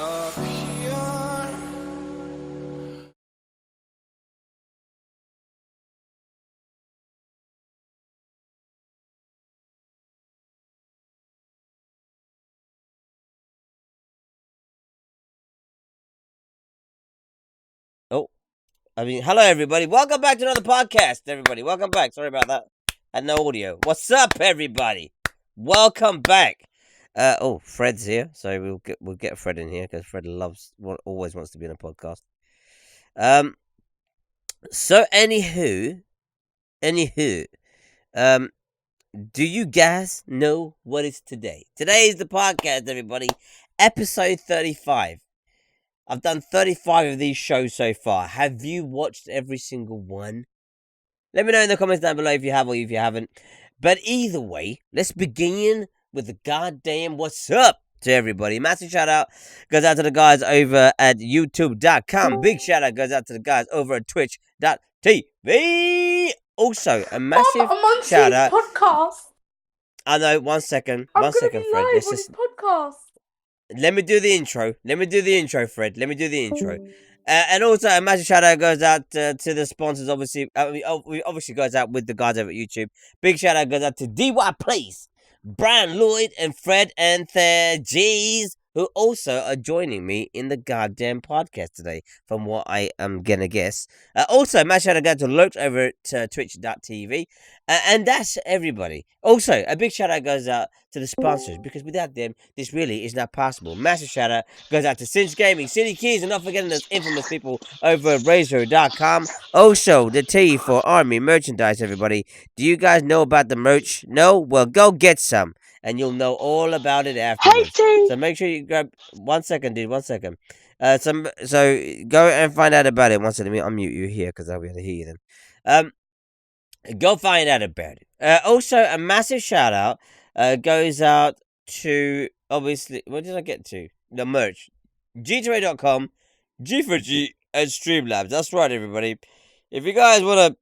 up here. Oh, hello everybody. Welcome back to another podcast, everybody. Welcome back. Sorry about that. Had no audio. What's up, everybody? Welcome back. Fred's here, so we'll get Fred in here because Fred always wants to be in a podcast. Um, so anywho, um, do you guys know what is today? Today is the podcast, everybody. Episode 35. I've done 35 of these shows so far. Have you watched every single one? Let me know in the comments down below if you have or if you haven't. But either way, let's begin with the goddamn what's up to everybody. Massive shout out goes out to the guys over at youtube.com. Big shout out goes out to the guys over at twitch.tv. Also, a massive I'm on shout out. podcast. I know, one second, I'm Fred. live Let's on just his podcast. let me do the intro, Fred. Let me do the intro. And also, a massive shout out goes out to the sponsors. Obviously, we obviously goes out with the guys over at YouTube. Big shout out goes out to DY Place, Brian Lloyd, and Fred and G's, who also are joining me in the goddamn podcast today, from what I am gonna guess. Also, massive shout out goes to Lurch over at twitch.tv. And that's everybody. Also, a big shout out goes out to the sponsors, because without them, this really is not possible. Massive shout out goes out to Cinch Gaming, City Keys, and not forgetting those infamous people over at Razor.com. Also, the T for Army merchandise, everybody. Do you guys know about the merch? No? Well, go get some, and you'll know all about it afterwards. So make sure you grab. 1 second, dude. 1 second. So go and find out about it. 1 second. Let me unmute you here because I'll be able to hear you then. Go find out about it. Also, a massive shout out goes out to, obviously, what did I get to? The merch. G2A.com, G4G, and Streamlabs. That's right, everybody. If you guys want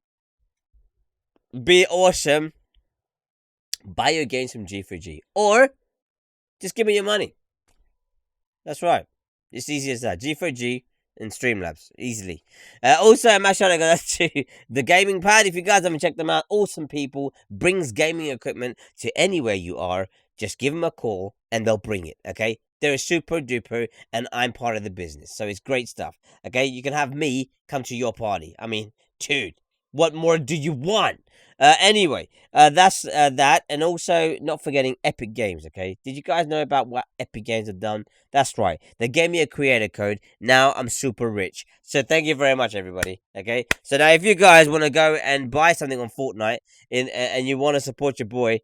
to be awesome, buy your games from G4G. Or, just give me your money. That's right. It's easy as that. G4G and Streamlabs, easily. Also, a massive shout out goes to the Gaming Pad. If you guys haven't checked them out, awesome people, brings gaming equipment to anywhere you are. Just give them a call and they'll bring it, okay? They're super duper, and I'm part of the business, so it's great stuff, okay? You can have me come to your party. I mean, dude, what more do you want? Anyway, that's that, and also not forgetting Epic Games, okay? Did you guys know about what Epic Games have done? That's right, they gave me a creator code. Now I'm super rich, so thank you very much, everybody, okay? So now if you guys want to go and buy something on Fortnite, and you want to support your boy,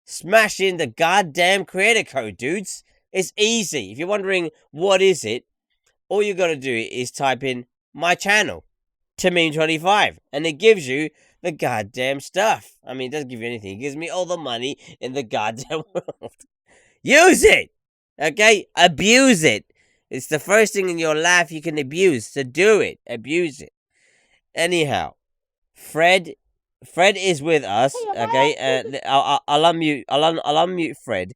smash in the goddamn creator code, dudes. It's easy. If you're wondering what is it, all you gotta do is type in my channel, Tamim25, and it gives you the goddamn stuff. I mean, it doesn't give you anything. It gives me all the money in the goddamn world. Use it! Okay? Abuse it. It's the first thing in your life you can abuse, so do it. Abuse it. Anyhow, Fred is with us, okay? I'll unmute Fred.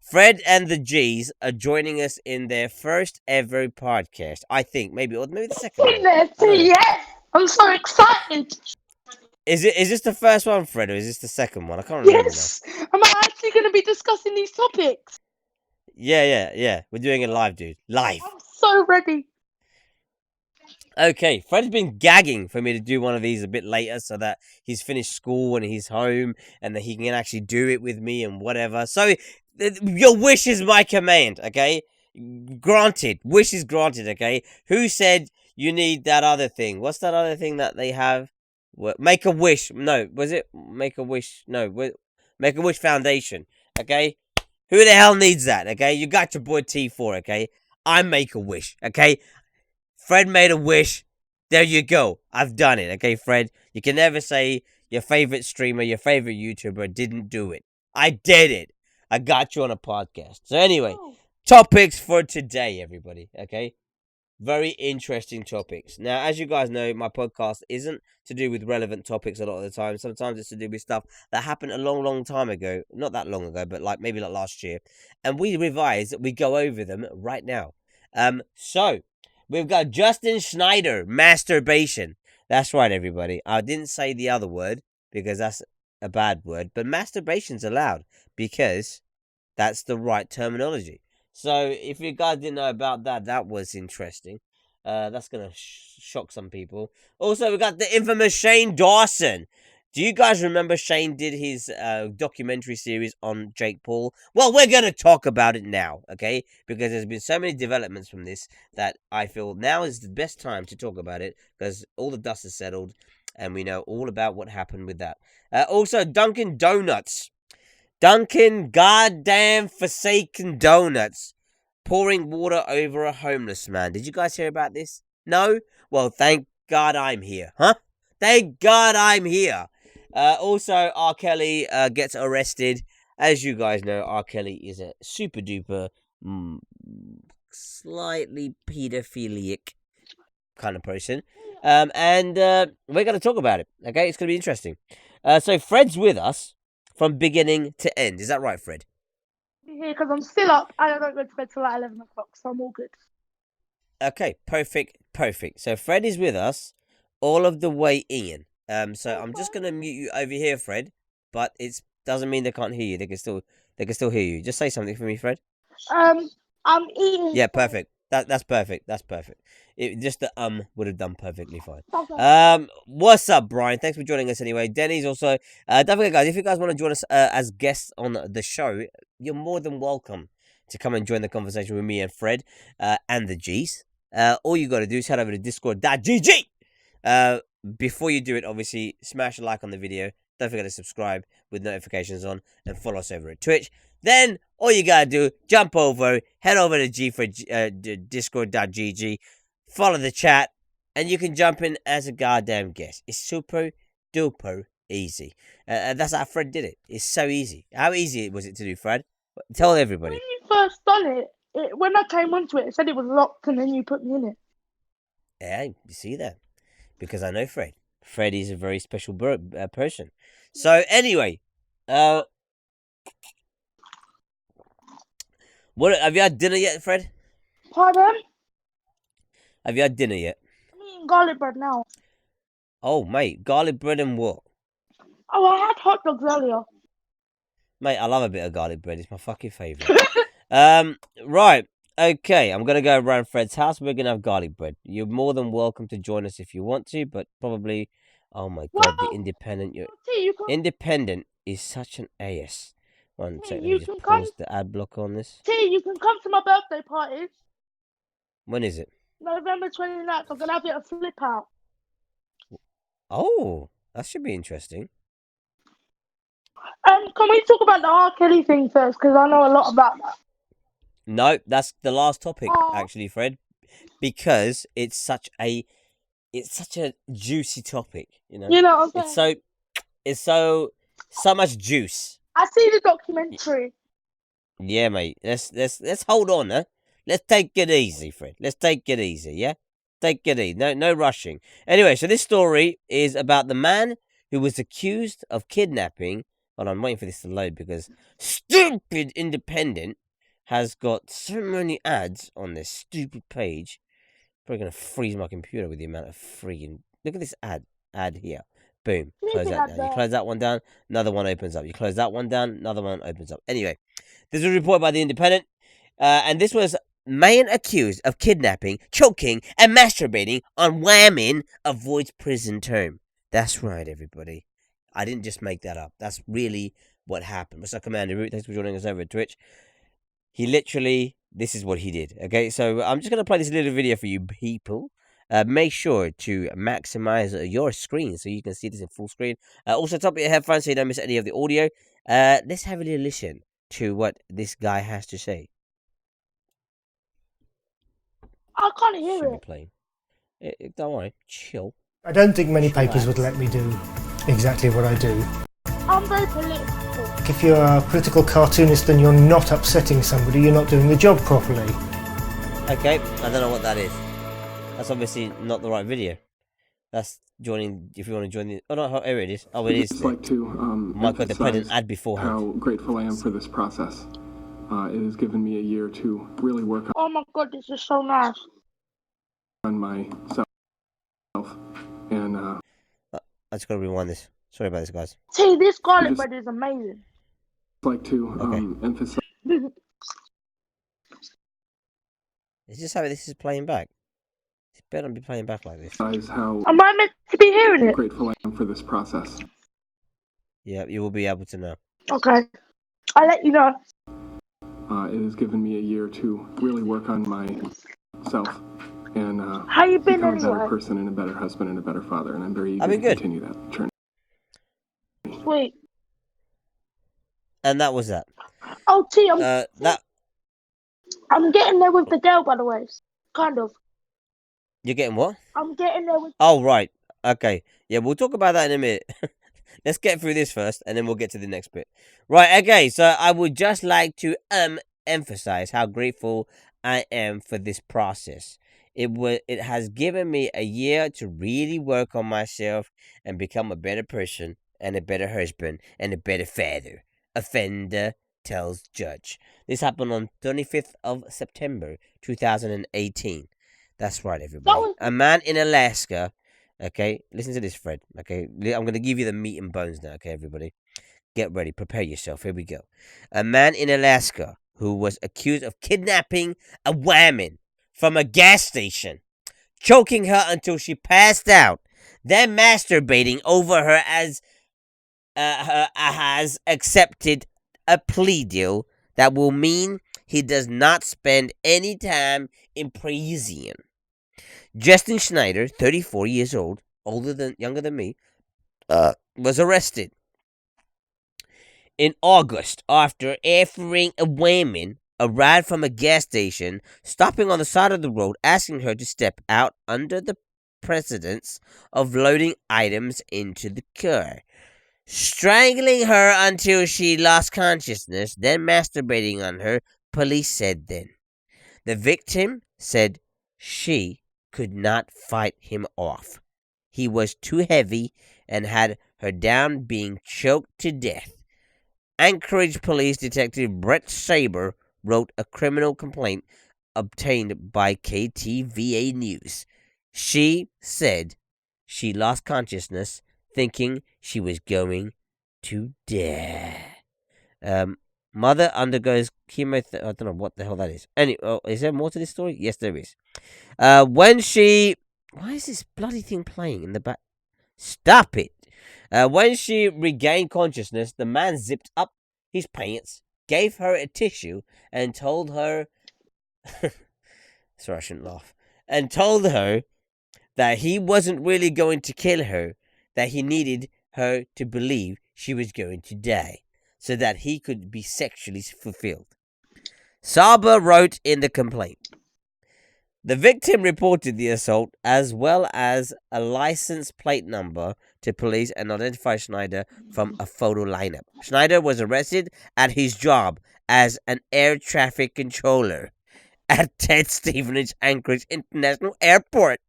Fred and the G's are joining us in their first ever podcast, I think. Maybe the second one. Yes, I'm so excited. Is this the first one, Fred, or is this the second one? I can't remember Yes, am I actually going to be discussing these topics? now. Yeah. We're doing it live, dude. Live. I'm so ready. Okay, Fred's been gagging for me to do one of these a bit later so that he's finished school and he's home and that he can actually do it with me and whatever. So, your wish is my command, okay? Granted. Wish is granted, okay? Who said you need that other thing? What's that other thing that they have? Make a Wish. No, was it Make a Wish? No, Make a Wish Foundation, okay? Who the hell needs that, okay? You got your boy T4, okay? I Make a Wish, okay? Fred made a wish. There you go. I've done it, okay, Fred? You can never say your favorite streamer, your favorite YouTuber didn't do it. I did it. I got you on a podcast. So anyway, topics for today, everybody, okay? Very interesting topics. Now, as you guys know, my podcast isn't to do with relevant topics a lot of the time. Sometimes it's to do with stuff that happened a long, long time ago. Not that long ago, but maybe last year. And we revise, we go over them right now. So we've got Justin Schnieder, masturbation. That's right, everybody. I didn't say the other word because that's a bad word, but masturbation's allowed because that's the right terminology. So if you guys didn't know about that, that was interesting. That's gonna shock some people. Also, we got the infamous Shane Dawson. Do you guys remember Shane did his documentary series on Jake Paul? Well, we're going to talk about it now, okay? Because there's been so many developments from this that I feel now is the best time to talk about it because all the dust is settled and we know all about what happened with that. Also, Dunkin Donuts. Dunkin goddamn forsaken donuts pouring water over a homeless man. Did you guys hear about this? No? Well, thank God I'm here, huh? Thank God I'm here. Also, R. Kelly gets arrested. As you guys know, R. Kelly is a super duper, slightly pedophilic kind of person. And we're going to talk about it, okay? It's going to be interesting. So Fred's with us from beginning to end. Is that right, Fred? Here, because I'm still up. I don't go to bed till like 11 o'clock, so I'm all good. Okay, perfect. So Fred is with us all of the way in. So I'm just gonna mute you over here, Fred. But it doesn't mean they can't hear you. They can still hear you. Just say something for me, Fred. I'm eating. Yeah, perfect. That's perfect. That's perfect. Just the would have done perfectly fine. Okay. What's up, Brian? Thanks for joining us anyway. Denny's also. Don't forget, guys, if you guys want to join us as guests on the show, you're more than welcome to come and join the conversation with me and Fred and the G's. All you got to do is head over to discord.gg. Before you do it, obviously, smash a like on the video. Don't forget to subscribe with notifications on and follow us over at Twitch. Then, all you gotta do, jump over, head over to discord.gg, follow the chat, and you can jump in as a goddamn guest. It's super duper easy. That's how Fred did it. It's so easy. How easy was it to do, Fred? Tell everybody. When you first done it, when I came onto it, it said it was locked, and then you put me in it. Yeah, you see that? Because I know Fred. Fred is a very special person. So, anyway, what have you had dinner yet, Fred? Pardon? Have you had dinner yet? I'm eating garlic bread now. Oh, mate, garlic bread and what? Oh, I had hot dogs earlier. Mate, I love a bit of garlic bread. It's my fucking favourite. Right. Okay, I'm going to go around Fred's house. We're going to have garlic bread. You're more than welcome to join us if you want to, but probably... Oh, my God, the independent... Independent is such an ass. One second, let me just pause the ad block on this. You can come to my birthday party. When is it? November 29th. I'm going to have it a flip out. Oh, that should be interesting. Can we talk about the R. Kelly thing first? Because I know a lot about that. No, that's the last topic, actually, Fred. Because it's such a juicy topic, you know. You know what I'm saying? It's so much juice. I see the documentary. Yeah, mate. Let's hold on, huh? Let's take it easy, Fred. Let's take it easy, yeah? Take it easy. No rushing. Anyway, so this story is about the man who was accused of kidnapping. Hold on, I'm waiting for this to load because stupid Independent has got so many ads on this stupid page. Probably gonna freeze my computer with the amount of freaking. Look at this ad here. Boom. Close that down. You close that one down, another one opens up. You close that one down, another one opens up. Anyway, this was a report by the Independent, and this was man accused of kidnapping, choking, and masturbating on woman avoids prison term. That's right, everybody. I didn't just make that up. That's really what happened. What's up, Commander Root? Thanks for joining us over at Twitch. He literally, this is what he did. Okay, so I'm just gonna play this little video for you people. Make sure to maximize your screen so you can see this in full screen. Also, top of your headphones so you don't miss any of the audio. Let's have a little listen to what this guy has to say. I can't hear it. Don't worry, chill. I don't think many papers would let me do exactly what I do. I'm very political. If you're a political cartoonist and you're not upsetting somebody, you're not doing the job properly. Okay, I don't know what that is. That's obviously not the right video. That's joining, if you want to join the... Oh, no, here it is. Oh, it is. I'd just like to Might got the dependent ad beforehand. how grateful I am for this process. It has given me a year to really work Oh my god, this is so nice. on myself. And I just gotta rewind this. Sorry about this, guys. See, this garlic Just- bread is amazing. I'd like to emphasize Is this how this is playing back? It better not be playing back like this. how Am I meant to be hearing it? grateful I am for this process. Yeah, you will be able to know. Okay. I'll let you know. It has given me a year to really work on myself and How you been become a better anyway? person and a better husband and a better father. And I'm very eager I've to been good. continue that journey. Sweet. And that was that. Oh, T, I'm getting there with the girl, by the way. Kind of. You're getting what? I'm getting there with. Oh, right. Okay. Yeah, we'll talk about that in a minute. Let's get through this first, and then we'll get to the next bit. Right, okay, so I would just like to emphasize how grateful I am for this process. It has given me a year to really work on myself and become a better person and a better husband and a better father. Offender tells judge. This happened on 25th of September 2018. That's right, everybody. A man in Alaska. Okay, listen to this, Fred. Okay, I'm going to give you the meat and bones now. Okay, everybody. Get ready. Prepare yourself. Here we go. A man in Alaska who was accused of kidnapping a woman from a gas station, choking her until she passed out, then masturbating over her as has accepted a plea deal that will mean he does not spend any time in prison. Justin Schnieder, 34 years old, younger than me, was arrested in August after offering a woman a ride from a gas station, stopping on the side of the road, asking her to step out under the precedence of loading items into the car, strangling her until she lost consciousness, then masturbating on her, police said then. The victim said she could not fight him off. He was too heavy and had her down, being choked to death. Anchorage Police Detective Brett Saber wrote a criminal complaint obtained by KTVA News. She said she lost consciousness, thinking she was going to die. Mother undergoes chemotherapy. I don't know what the hell that is. Anyway, is there more to this story? Yes, there is. When she... Why is this bloody thing playing in the back? Stop it! When she regained consciousness, the man zipped up his pants, gave her a tissue, and told her... Sorry, I shouldn't laugh. And told her that he wasn't really going to kill her, that he needed her to believe she was going to die, so that he could be sexually fulfilled. Saber wrote in the complaint. The victim reported the assault as well as a license plate number to police and identified Schnieder from a photo lineup. Schnieder was arrested at his job as an air traffic controller at Ted Stevens Anchorage International Airport.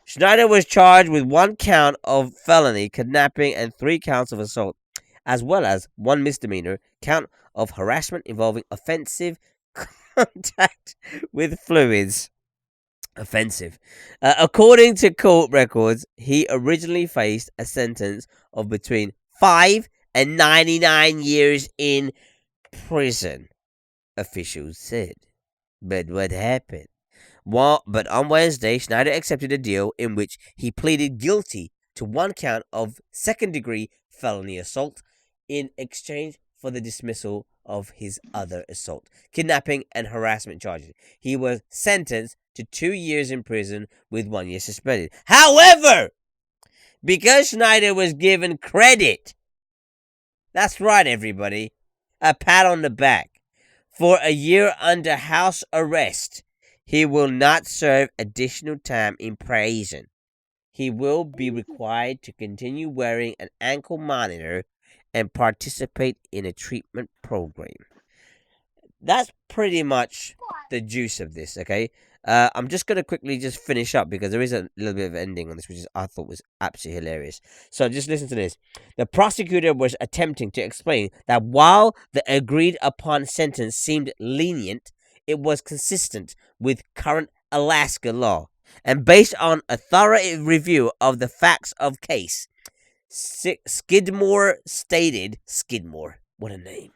Schnieder was charged with 1 count of felony kidnapping and 3 counts of assault, as well as 1 misdemeanor count of harassment involving offensive contact with fluids. Offensive. According to court records, he originally faced a sentence of between 5 and 99 years in prison, officials said. But what happened? But on Wednesday, Schnieder accepted a deal in which he pleaded guilty to 1 count of second-degree felony assault in exchange for the dismissal of his other assault, kidnapping, and harassment charges. He was sentenced to 2 years in prison with 1 year suspended. However, because Schnieder was given credit, that's right, everybody, a pat on the back, for a year under house arrest, he will not serve additional time in prison. He will be required to continue wearing an ankle monitor and participate in a treatment program. that's pretty much the juice of this, okay? I'm just gonna quickly just finish up because there is a little bit of ending on this, which I thought was absolutely hilarious. So just listen to this. The prosecutor was attempting to explain that while the agreed upon sentence seemed lenient, it was consistent with current Alaska law. And based on a thorough review of the facts of case, Skidmore stated, Skidmore, what a name.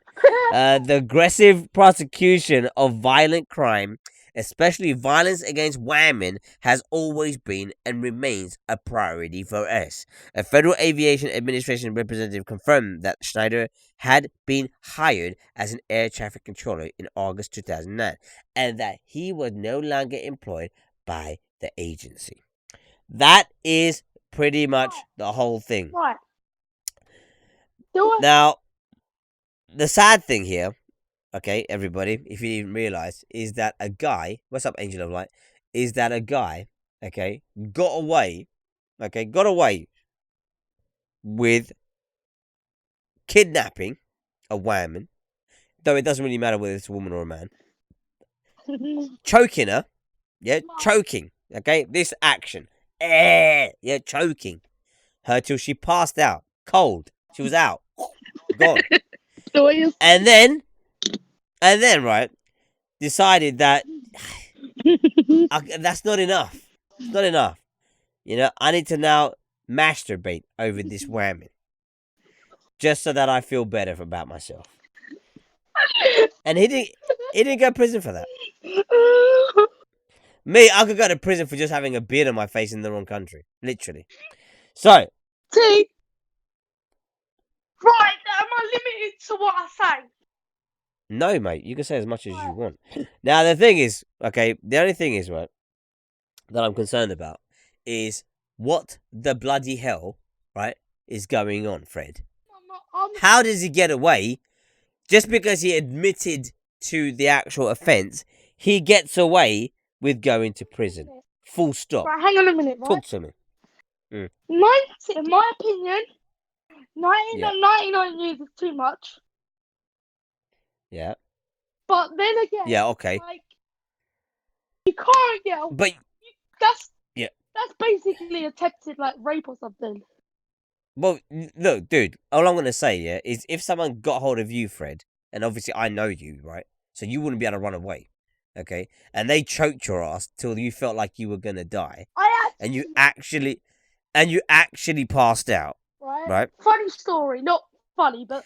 The aggressive prosecution of violent crime, especially violence against women, has always been and remains a priority for us. A Federal Aviation Administration representative confirmed that Schnieder had been hired as an air traffic controller in August 2009 and that he was no longer employed by the agency. That is pretty much the whole thing. Right. Now, the sad thing here, okay, everybody, if you didn't realize, is that a guy, what's up, Angel of Light, is that a guy, okay, got away with kidnapping a woman, though it doesn't really matter whether it's a woman or a man, choking her, choking, okay, this action, choking her till she passed out, cold, she was out, gone. And then, right, decided that that's not enough. It's not enough. You know, I need to now masturbate over this woman, just so that I feel better about myself. And he didn't go to prison for that. Me, I could go to prison for just having a beard on my face in the wrong country, literally. So, see, right, am I limited to what I say? no, mate, you can say as much as you want. Now, the thing is, okay, the only thing is, right, that I'm concerned about is what the bloody hell, right, is going on, Fred. How does he get away? Just because he admitted to the actual offence, he gets away with going to prison. Full stop. Right, hang on a minute, right? Talk to me. In my opinion, 99 years is too much. Yeah. But then again, yeah, okay. Like, you can't get away. But that's basically attempted like rape or something. Well, look, dude, all I'm going to say, is if someone got hold of you, Fred, and obviously I know you, right? So you wouldn't be able to run away, okay? And they choked your ass till you felt like you were going to die. And you actually passed out, right? Funny story, not funny, but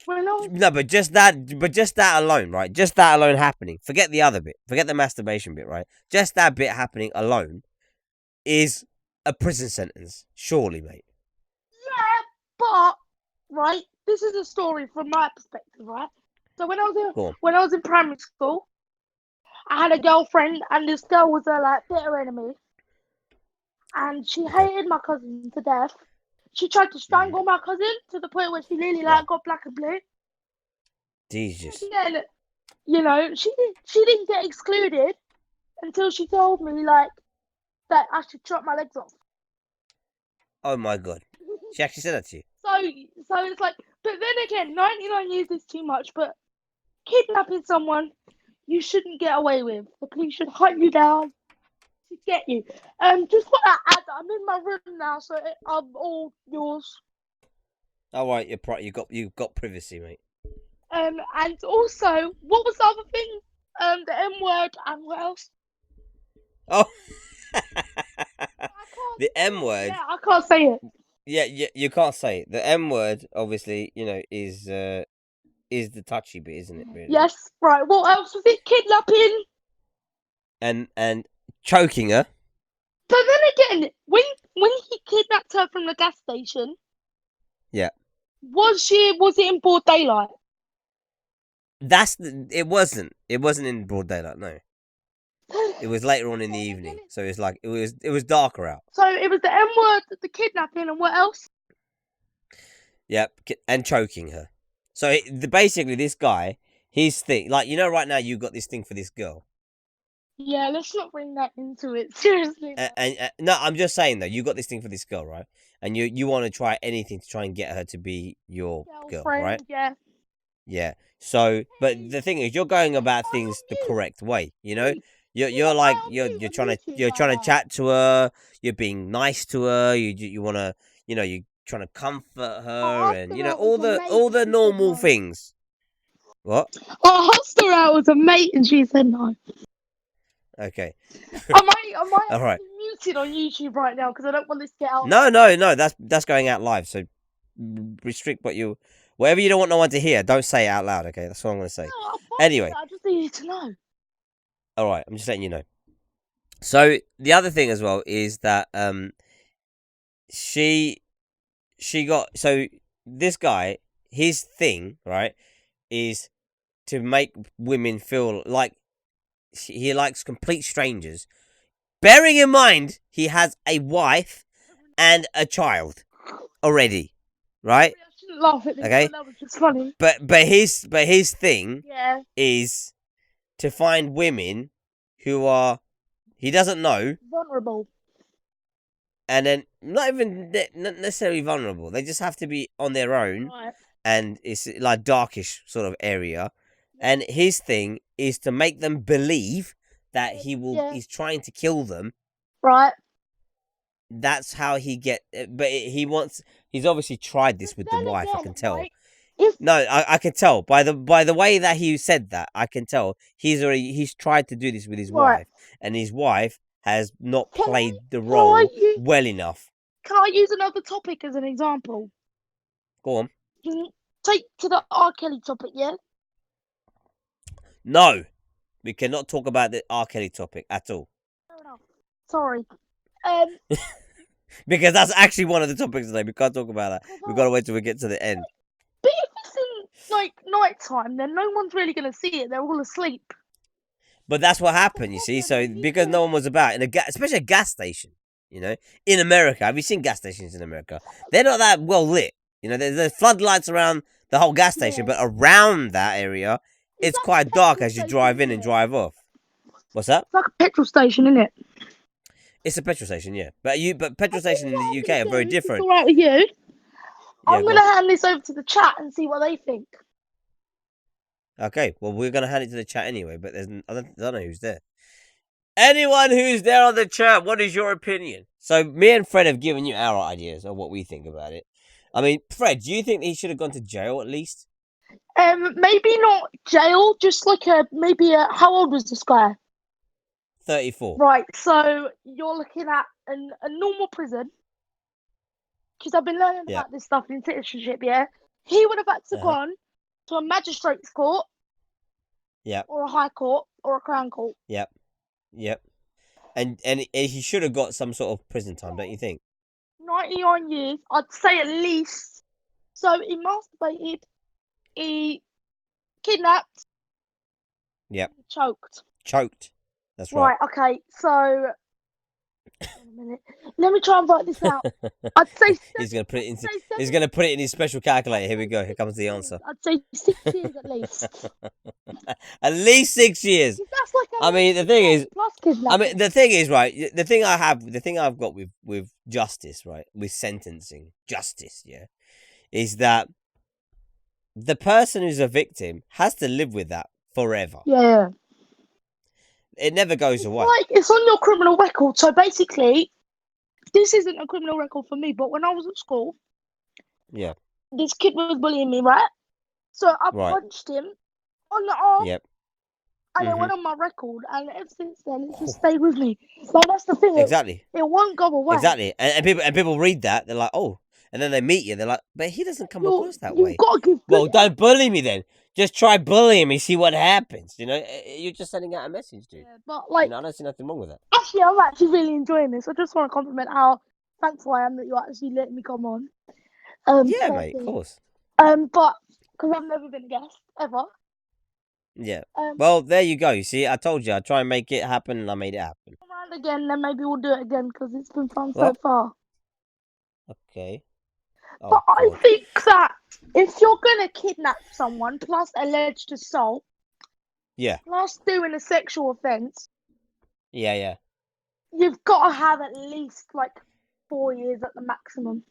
when I was... No, but just that alone, right? Just that alone happening. Forget the other bit. Forget the masturbation bit, right? Just that bit happening alone is a prison sentence, surely, mate. Yeah, but right, this is a story from my perspective, right? So when I was in primary school, I had a girlfriend, and this girl was a like bitter enemy, and she hated my cousin to death. She tried to strangle my cousin to the point where she nearly got black and blue. Jesus. And then, you know, she didn't get excluded until she told me like that I should chop my legs off. Oh my god. She actually said that to you. So it's like, but then again, 99 years is too much, but kidnapping someone you shouldn't get away with. The police should hunt you down to get you. Just want to add, I'm in my room now, so I'm all yours. All right, you got privacy, mate. And also, what was the other thing? The M word and what else? Oh, the M word. Yeah, I can't say it. Yeah, you can't say it. The M word, obviously, you know, is the touchy bit, isn't it? Really? Yes, right. What else was it? Kidnapping. And choking her. But then again, when he kidnapped her from the gas station, yeah, was it in broad daylight? It wasn't in broad daylight. No, it was later on in the evening, so it's like it was darker out. So it was the M word, the kidnapping, and what else? Yep, and choking her. So basically, this guy, his thing, like, you know, right now you got this thing for this girl. Yeah, let's not bring that into it. Seriously. And no, I'm just saying though, you got this thing for this girl, right? And you want to try anything to try and get her to be your girl, right? Yeah. Yeah. So, but the thing is, you're going about things the correct way. You know, you're like you're trying to chat to her. You're being nice to her. You want to, you're trying to comfort her, and all the normal things. What? I asked her out as a mate, and she said no. Okay. Am I All right. muted on YouTube right now because I don't want this to get out? No. That's going out live. So restrict whatever you don't want no one to hear. Don't say it out loud. Okay, that's what I'm going to say. No, I'm fine Anyway. with that, I just need you to know. All right. I'm just letting you know. So the other thing as well is that she got, so this guy, his thing, right, is to make women feel like he likes complete strangers, bearing in mind he has a wife and a child already, right? I shouldn't laugh at this. Okay. That was just funny. But his thing Yeah. is to find women who are, he doesn't know, Vulnerable. and then not even not necessarily vulnerable. They just have to be on their own, Right. and it's like darkish sort of area. And his thing is to make them believe that he's trying to kill them. Right. That's how he but he's obviously tried this with the wife, I can tell. Right? No, I can tell by the way that he said that. I can tell he's tried to do this with his wife, and his wife has not played the role well enough. Can I use another topic as an example? Go on. Take to the R. Kelly topic, yeah? No, we cannot talk about the R. Kelly topic at all. Fair enough. Sorry. Because that's actually one of the topics today. We can't talk about that. We've got to wait till we get to the end. But if it's in like night time, then no one's really gonna see it. They're all asleep. But that's what happened, you see. So because no one was about especially a gas station, in America. Have you seen gas stations in America? They're not that well lit. There's floodlights around the whole gas station, but around that area, it's quite dark as you drive in and drive off. What's that? It's like a petrol station, isn't it? It's a petrol station, yeah. But petrol stations in the UK are very different. All right with you? I'm gonna hand this over to the chat and see what they think. Okay, well, we're gonna hand it to the chat anyway. But I don't know who's there. Anyone who's there on the chat, what is your opinion? So me and Fred have given you our ideas of what we think about it. I mean, Fred, do you think he should have gone to jail at least? Maybe not jail, just like how old was this guy? 34. Right, so you're looking at a normal prison. Because I've been learning about this stuff in citizenship, yeah? He would have had to gone to a magistrate's court. Yep. Or a high court, or a crown court. Yep. And he should have got some sort of prison time, don't you think? 99 years, I'd say at least. So he masturbated, he kidnapped, Choked. That's right. Right, okay, so wait a minute. Let me try and work this out. I'd say he's gonna put it in his special calculator. Here we go. Here comes the answer. I'd say 6 years at least. At least 6 years. That's like I mean, the thing is, right. The thing I've got with justice, right, with sentencing, justice, is that the person who's a victim has to live with that forever. Yeah. It never goes away. Like, it's on your criminal record. So basically, this isn't a criminal record for me, but when I was at school, this kid was bullying me, right? So I punched him on the arm. Yep. And it went on my record, and ever since then, it's just stayed with me. Like, that's the thing. Exactly. It won't go away. Exactly. And people read that, they're like, oh. And then they meet you, they're like, but he doesn't come across that way. Got to give well, don't bully me then. Just try bullying me, see what happens. You're just sending out a message, dude. Yeah, but like, I don't see nothing wrong with that. Actually, I'm actually really enjoying this. I just want to compliment how thankful I am that you actually let me come on. Yeah, mate, of course. But because I've never been a guest ever. Yeah. Well, there you go. You see, I told you I'd try and make it happen, and I made it happen. Come around again, then maybe we'll do it again because it's been fun so far. Okay. Oh, but I think that if you're gonna kidnap someone plus alleged assault, plus doing a sexual offence, you've got to have at least like 4 years at the maximum.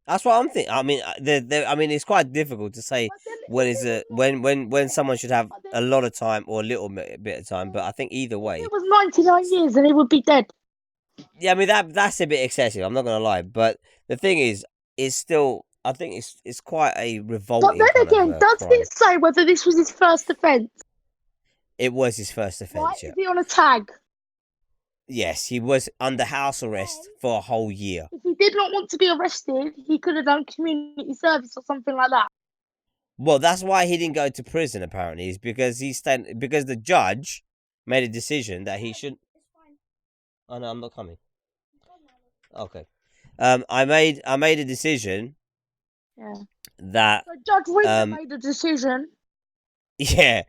That's what I'm thinking. I mean, I mean, it's quite difficult to say But then when if is it a was when someone should have but a then lot of time or a little bit of time. But I think either if way, it was 99 years, then he would be dead. yeah. I mean that's a bit excessive. I'm not gonna lie. But the thing is, it's still. I think it's quite a But revolting then kind of again, does crime. it say whether this was his first offence? It was his first Right? offence. Yeah. Is he on a tag? Yes, he was under house arrest for a whole year. If he did not want to be arrested, he could have done community service or something like that. Well, that's why he didn't go to prison. Apparently, is because because the judge made a decision that he should. Oh no, I'm not coming. Okay. I made a decision. Yeah. That So Judge Reader made a decision. Yeah,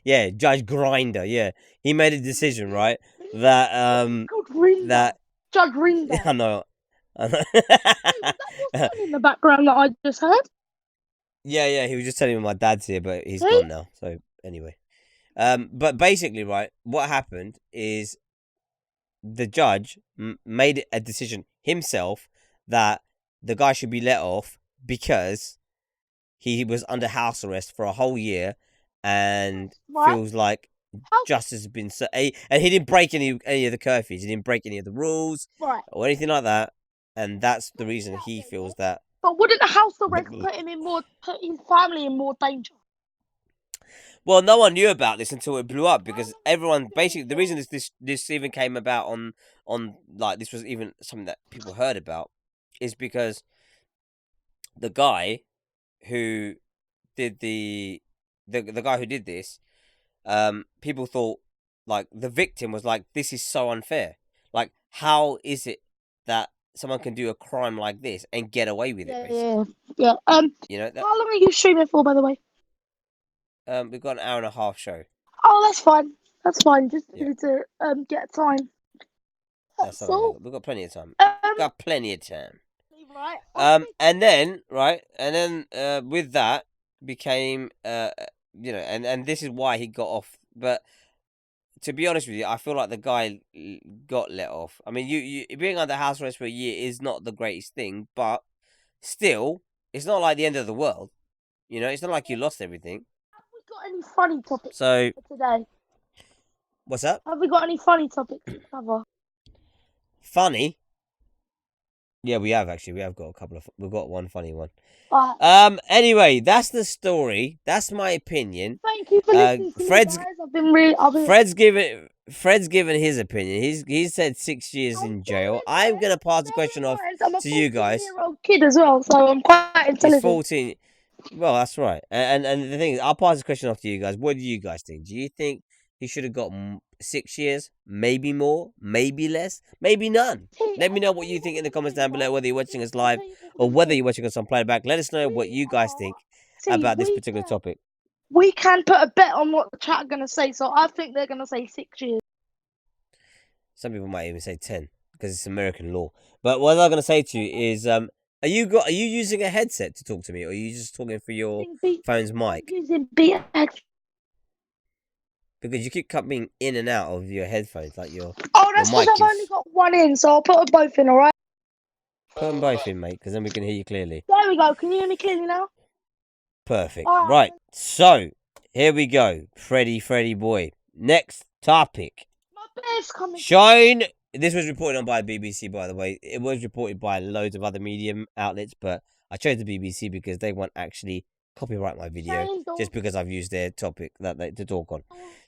yeah, Judge Grinder. Yeah, he made a decision, right? That Called Rinder. that Judge Rinder. I know. Was that your son in the background that I just heard? Yeah. He was just telling me my dad's here, but he's Hey? gone now. So anyway, but basically, right, what happened is the judge made a decision himself that the guy should be let off because he was under house arrest for a whole year and feels like justice has been and he didn't break any of the curfews. He didn't break any of the rules or anything like that, and that's the reason he feels that. But wouldn't the house arrest put his family in more danger? Well, no one knew about this until it blew up because everyone basically the reason this even came about on like this was even something that people heard about is because the guy who did the guy who did this, people thought like the victim was like, this is so unfair. Like, how is it that someone can do a crime like this and get away with it? Basically? Yeah. You know, how long are you streaming for, by the way? We've got an hour and a half show. Oh, that's fine. That's fine. Just need to get time. That's all. We've got plenty of time. Got plenty of time. Right. And then with that became you know, and this is why he got off. But to be honest with you, I feel like the guy got let off. I mean, you being under house arrest for a year is not the greatest thing, but still, it's not like the end of the world. You know, it's not like you lost everything. Have we got any funny topics for today? What's up? Have we got any funny topics to cover? Funny? Yeah, we have actually. We have got a couple of. We've got one funny one. Anyway, that's the story. That's my opinion. Thank you for listening to me, guys. Fred's given his opinion. He said 6 years in jail. I'm gonna pass the question off to you guys. I'm a 14-year-old kid as well, so I'm quite intelligent. He's 14. Well, that's right. And the thing is, I'll pass the question off to you guys. What do you guys think? Do you think he should have got 6 years? Maybe more? Maybe less? Maybe none? Let me know what you think in the comments down below, whether you're watching us live or whether you're watching us on playback. Let us know what you guys think about this particular topic. We can put a bet on what the chat are going to say, so I think they're going to say 6 years. Some people might even say 10 because it's American law. But what I'm going to say to you is, are you using a headset to talk to me, or are you just talking through your phone's mic? I'm using BX. Because you keep coming in and out of your headphones, like your. Oh, that's because I've only got one in, so I'll put them both in, alright? Put them both in, mate, because then we can hear you clearly. There we go. Can you hear me clearly now? Perfect. Right. So, here we go. Freddy boy. Next topic. My bear's coming. Shine. This was reported on by BBC, by the way. It was reported by loads of other media outlets, but I chose the BBC because they won't actually copyright my video just because I've used their topic that to talk on.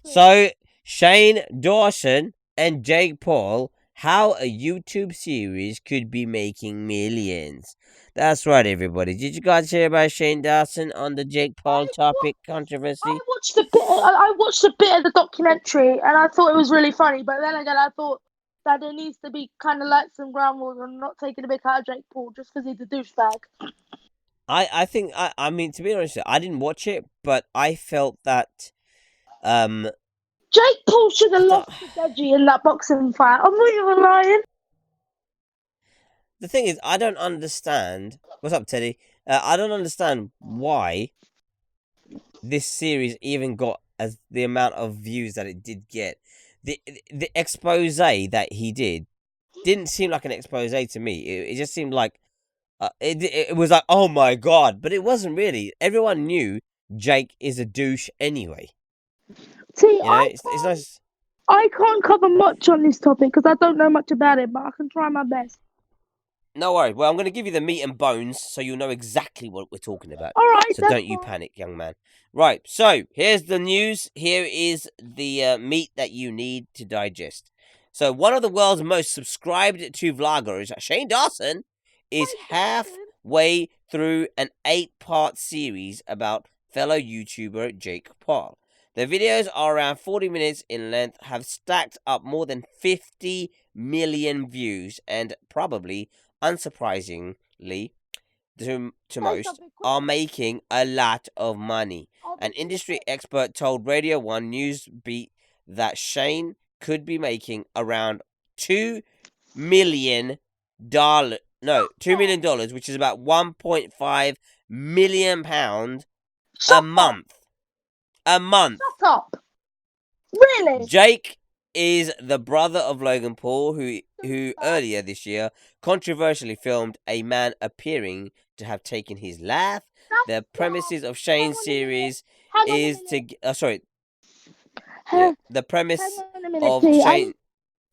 So, Shane Dawson and Jake Paul, how a YouTube series could be making millions. That's right, everybody. Did you guys hear about Shane Dawson on the Jake Paul topic controversy? I watched a bit of the documentary, and I thought it was really funny. But then again, I thought that there needs to be kind of like some ground rules and not taking a bit out of Jake Paul just because he's a douchebag. I think I mean, to be honest, I didn't watch it, but I felt that Jake Paul should have lost to Deji in that boxing fight. I'm not even lying. The thing is, I don't understand. What's up, Teddy? I don't understand why this series even got as the amount of views that it did get. The expose that he didn't seem like an expose to me. It just seemed like It was like, oh my god, but it wasn't really. Everyone knew Jake is a douche anyway. See, You know, it's nice. I can't cover much on this topic because I don't know much about it, but I can try my best. No worries. Well, I'm going to give you the meat and bones so you'll know exactly what we're talking about. All right. So don't you panic, young man. Right. So here's the news. Here is the meat that you need to digest. So one of the world's most subscribed to vloggers, Shane Dawson, is halfway through an 8-part series about fellow YouTuber Jake Paul. The videos are around 40 minutes in length, have stacked up more than 50 million views, and probably, unsurprisingly to most, are making a lot of money. An industry expert told Radio 1 Newsbeat that Shane could be making around $2 million, which is about 1.5 million pounds a month. A month. Shut up. Really? Jake is the brother of Logan Paul, who earlier this year controversially filmed a man appearing to have taken his life. The premises of Shane's series is to the premise of Shane.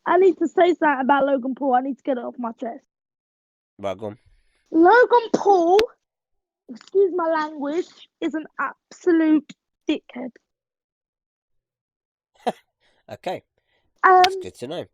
I need to say something about Logan Paul. I need to get it off my chest. Right, go on. Logan Paul, excuse my language, is an absolute dickhead. Okay. That's good to know.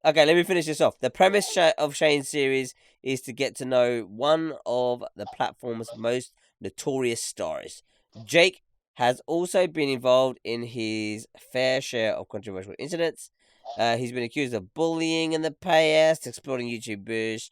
Okay, let me finish this off. The premise of Shane's series is to get to know one of the platform's most notorious stars. Jake has also been involved in his fair share of controversial incidents. He's been accused of bullying in the past, exploiting YouTubers,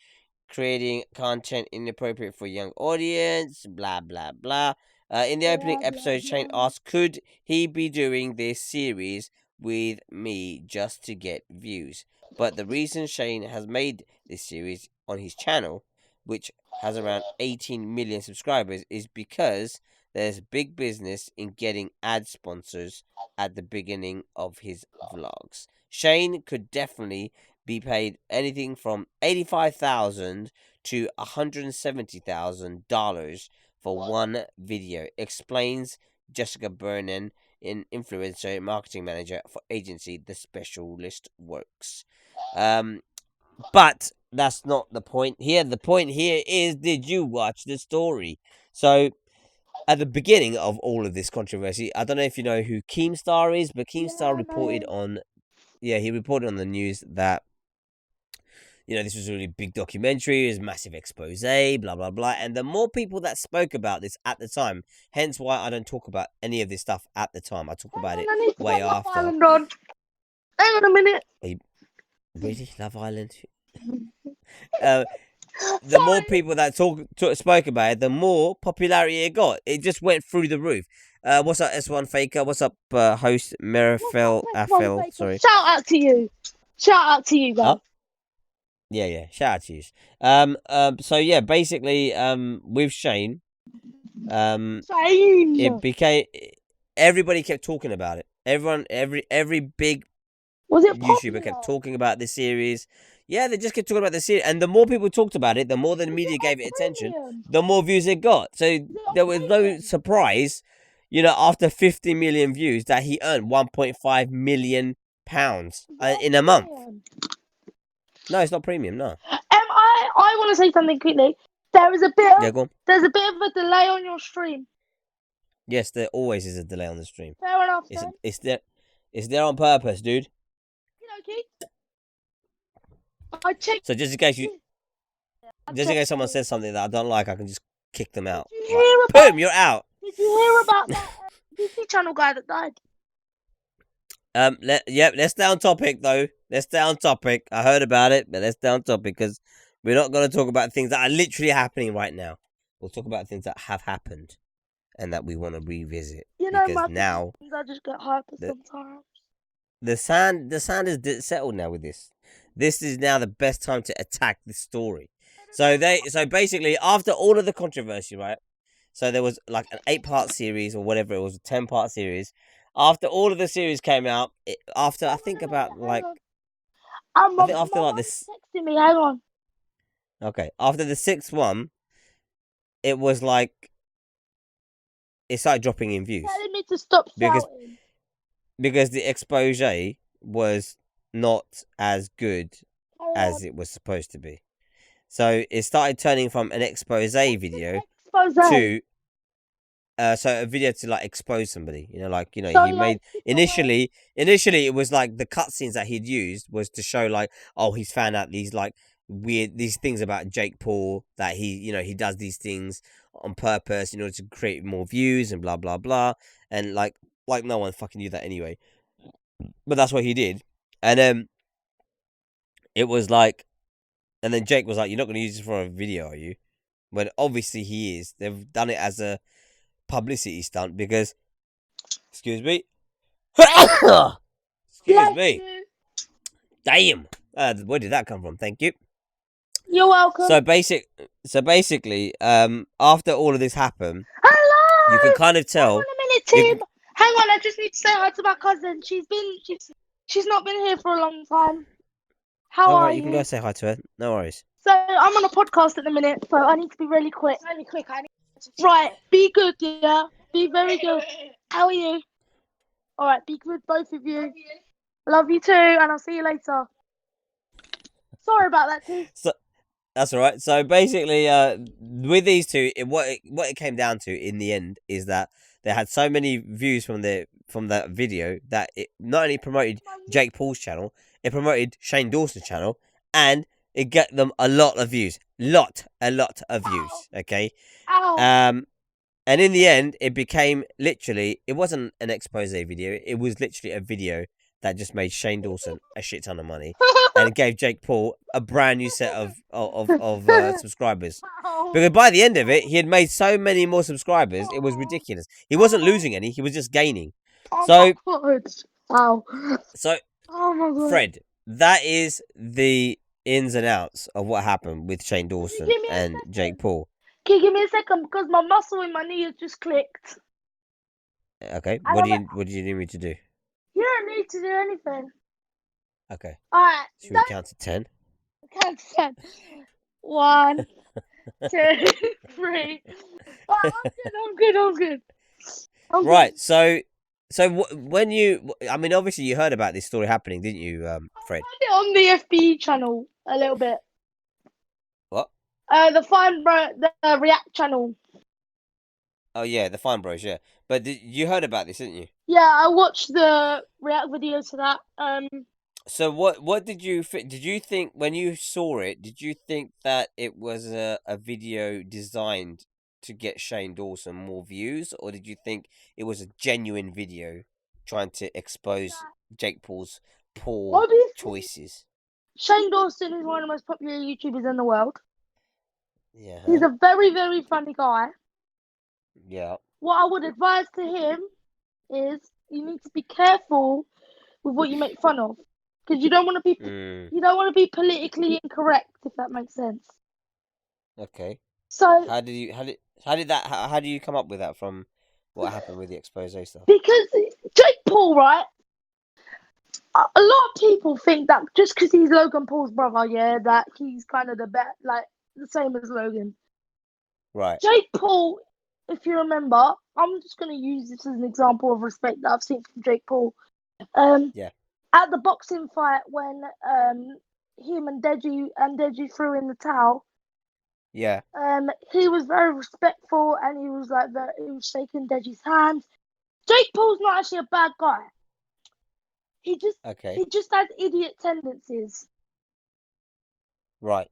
creating content inappropriate for a young audience, blah, blah, blah. In the opening episode, Shane asked, could he be doing this series with me just to get views? But the reason Shane has made this series on his channel, which has around 18 million subscribers, is because there's big business in getting ad sponsors at the beginning of his vlogs. Shane could definitely be paid anything from $85,000 to $170,000 for one video, explains Jessica Burnham, an influencer and marketing manager for agency The Specialist Works. But that's not the point here. The point here is, did you watch the story? So, at the beginning of all of this controversy, I don't know if you know who Keemstar is, but Keemstar reported on, he reported on the news that, this was a really big documentary, it was a massive expose, blah, blah, blah. And the more people that spoke about this at the time, hence why I don't talk about any of this stuff at the time. I talk about it way after. Hang on a minute. Really? Love Island? The more people that spoke about it, the more popularity it got. It just went through the roof. What's up, S1 Faker? What's up, host Merifel Affel? Sorry. Shout out to you. Shout out to you, guys. Huh? Yeah. Shout out to you. So yeah, basically, with Shane, it became, everybody kept talking about it. Every big YouTuber kept talking about this series. Yeah, they just kept talking about the series, and the more people talked about it, the more the media gave it attention, the more views it got. So there was no surprise, after 50 million views, that he earned 1.5 million pounds in a month. No, it's not premium. No. I want to say something quickly. There's a bit of a delay on your stream. Yes, there always is a delay on the stream. Fair enough. It's there on purpose, dude. Okay. I checked. So just in case someone says something that I don't like, I can just kick them out. Boom, you're out. Did you hear about that YouTube channel guy that died? Let's stay on topic though. Let's stay on topic. I heard about it, but let's stay on topic because we're not going to talk about things that are literally happening right now. We'll talk about things that have happened and that we want to revisit. Because now I just get hyper sometimes. The sand is settled now with this. This is now the best time to attack this story. So basically, after all of the controversy, right? So there was like an 8-part series or whatever it was, a 10-part series. After all of the series came out, after this. Texting me. Hang on. Okay. After the 6th one, it was like it started dropping in views Telling me to stop because shouting. because the expose was not as good as it was supposed to be. So it started turning from an expose video Expose. to so a video to like expose somebody. Like So, he made initially it was like the cutscenes that he'd used was to show like, oh, he's found out these like these things about Jake Paul, that he does these things on purpose in order to create more views and blah blah blah, and like no one fucking knew that anyway, but that's what he did. And it was like, and then Jake was like, you're not going to use this for a video, are you? When obviously he is. They've done it as a publicity stunt because, excuse me, excuse me, damn, where did that come from? Thank you. You're welcome. So basically, after all of this happened, hello. you can kind of tell. Hang on a minute, Tim. Hang on, I just need to say hi to my cousin. She's not been here for a long time. How are you? You can go say hi to her. No worries. So I'm on a podcast at the minute, so I need to be really quick. Right, be good, yeah. Be very good. How are you? All right, be good, both of you. Love you too, and I'll see you later. Sorry about that, Tim. So that's all right. So basically, with these two, what it came down to in the end is that they had so many views from that video that it not only promoted Jake Paul's channel, it promoted Shane Dawson's channel, and it got them a lot of views. A lot of views. Okay. Ow. And in the end, it became literally, it wasn't an expose video. It was literally a video that just made Shane Dawson a shit ton of money, and it gave Jake Paul a brand new set of subscribers. Because by the end of it, he had made so many more subscribers, it was ridiculous. He wasn't losing any; he was just gaining. So, wow. So, oh my God. Fred, that is the ins and outs of what happened with Shane Dawson and Jake Paul. Can you give me a second, because my muscle in my knee has just clicked. Okay, what do you need me to do? You don't need to do anything. Okay. Alright. Should we count to 10? Count to 10. 1, 2, 3. Oh, I'm good. Right, so when obviously you heard about this story happening, didn't you, Fred? I found it on the FB channel a little bit. What? The React channel. Oh yeah, the Fine Bros, yeah. But you heard about this, didn't you? Yeah, I watched the React videos to that. So what did you think when you saw it? Did you think that it was a video designed to get Shane Dawson more views, or did you think it was a genuine video trying to expose Jake Paul's poor choices? Shane Dawson is one of the most popular YouTubers in the world. Yeah. He's a very, very funny guy. Yeah. What I would advise to him is you need to be careful with what you make fun of, because you don't want to be politically incorrect, if that makes sense. Okay. So how do you come up with that from what happened with the expose stuff? Because Jake Paul, right? A lot of people think that just because he's Logan Paul's brother, yeah, that he's kind of the same as Logan. Right. Jake Paul, if you remember, I'm just going to use this as an example of respect that I've seen from Jake Paul. Yeah. At the boxing fight when him and Deji threw in the towel. Yeah. He was very respectful, and he was shaking Deji's hands. Jake Paul's not actually a bad guy. He just has idiot tendencies. Right.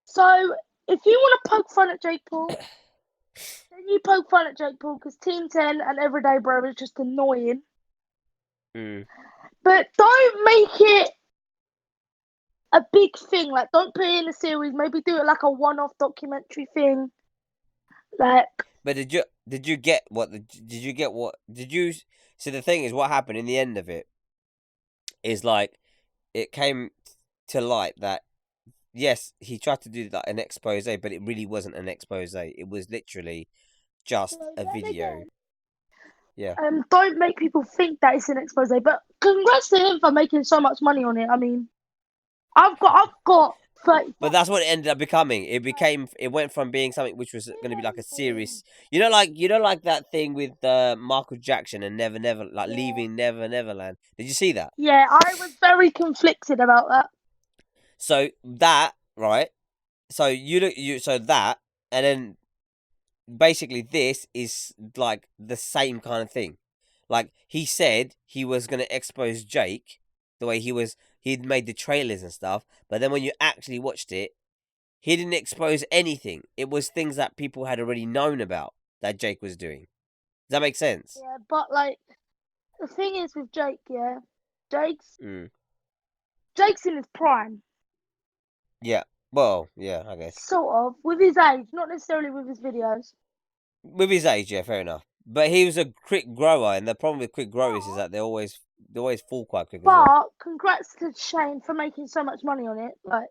So if you want to poke fun at Jake Paul, then you poke fun at Jake Paul, because Team 10 and Everyday Bro is just annoying. But don't make it a big thing. Like, don't put it in a series. Maybe do it like a one-off documentary thing. Like. But did you get what? So the thing is, what happened in the end of it is like it came to light that yes, he tried to do like an expose, but it really wasn't an expose. It was literally just a video. Yeah. Don't make people think that it's an expose. But congrats to him for making so much money on it. I mean, I've got But that's what it ended up becoming. It went from being something which was going to be like a serious, like that thing with Michael Jackson and Never Never, like leaving Never Neverland. Did you see that? Yeah, I was very conflicted about that. So that, right? So so that, and then basically this is like the same kind of thing. Like he said he was going to expose Jake the way he'd made the trailers and stuff, but then when you actually watched it, he didn't expose anything. It was things that people had already known about that Jake was doing. Does that make sense? Yeah, but like the thing is with Jake, yeah, Jake's in his prime. Yeah. Well, yeah, I guess. Sort of, with his age, not necessarily with his videos. With his age, yeah, fair enough. But he was a quick grower, and the problem with quick growers is that they always fall quite quick. But congrats to Shane for making so much money on it. Like,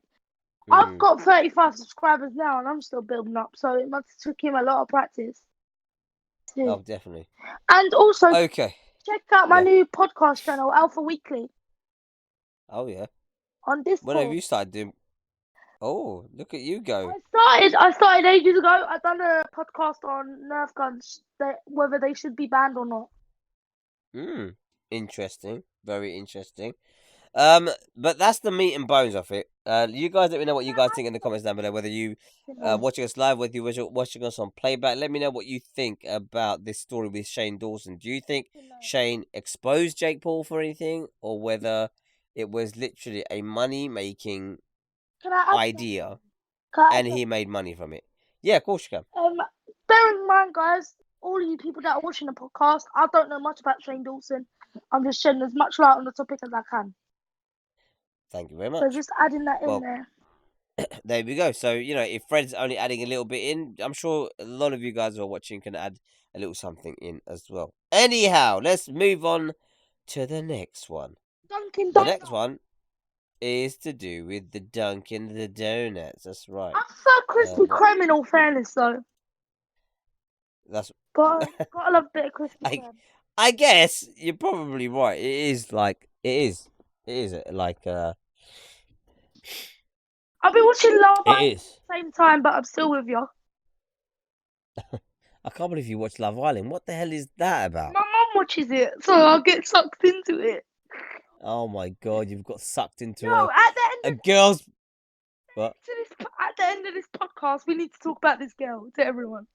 I've got 35 subscribers now, and I'm still building up. So it must have took him a lot of practice. Too. Oh, definitely. And also, okay, check out my new podcast channel, Alpha Weekly. Oh yeah. On Discord. When have you started doing? Oh, look at you go! I started ages ago. I've done a podcast on Nerf guns, whether they should be banned or not. Interesting. Very interesting. But that's the meat and bones of it. You guys let me know what you guys think in the comments down below. Whether you watching us live, whether you're watching us on playback, let me know what you think about this story with Shane Dawson. Do you think Shane exposed Jake Paul for anything, or whether it was literally a money-making idea and he made money from it? Yeah, of course you can. Bear in mind, guys, all of you people that are watching the podcast, I don't know much about Shane Dawson. I'm just shedding as much light on the topic as I can. Thank you very much. So just adding that in there. There we go. So, if Fred's only adding a little bit in, I'm sure a lot of you guys who are watching can add a little something in as well. Anyhow, let's move on to the next one. Dunkin' The Donuts. next one is to do with the Dunkin' the Donuts. That's right. I prefer Krispy Kreme in all fairness, though. That's gotta love a bit of Krispy Kreme. I guess you're probably right. It is like I've been watching Love Island at the same time, but I'm still with you. I can't believe you watch Love Island. What the hell is that about? My mum watches it, so I'll get sucked into it. Oh my god, you've got sucked into at the end a girl's. What? At the end of this podcast, we need to talk about this girl to everyone.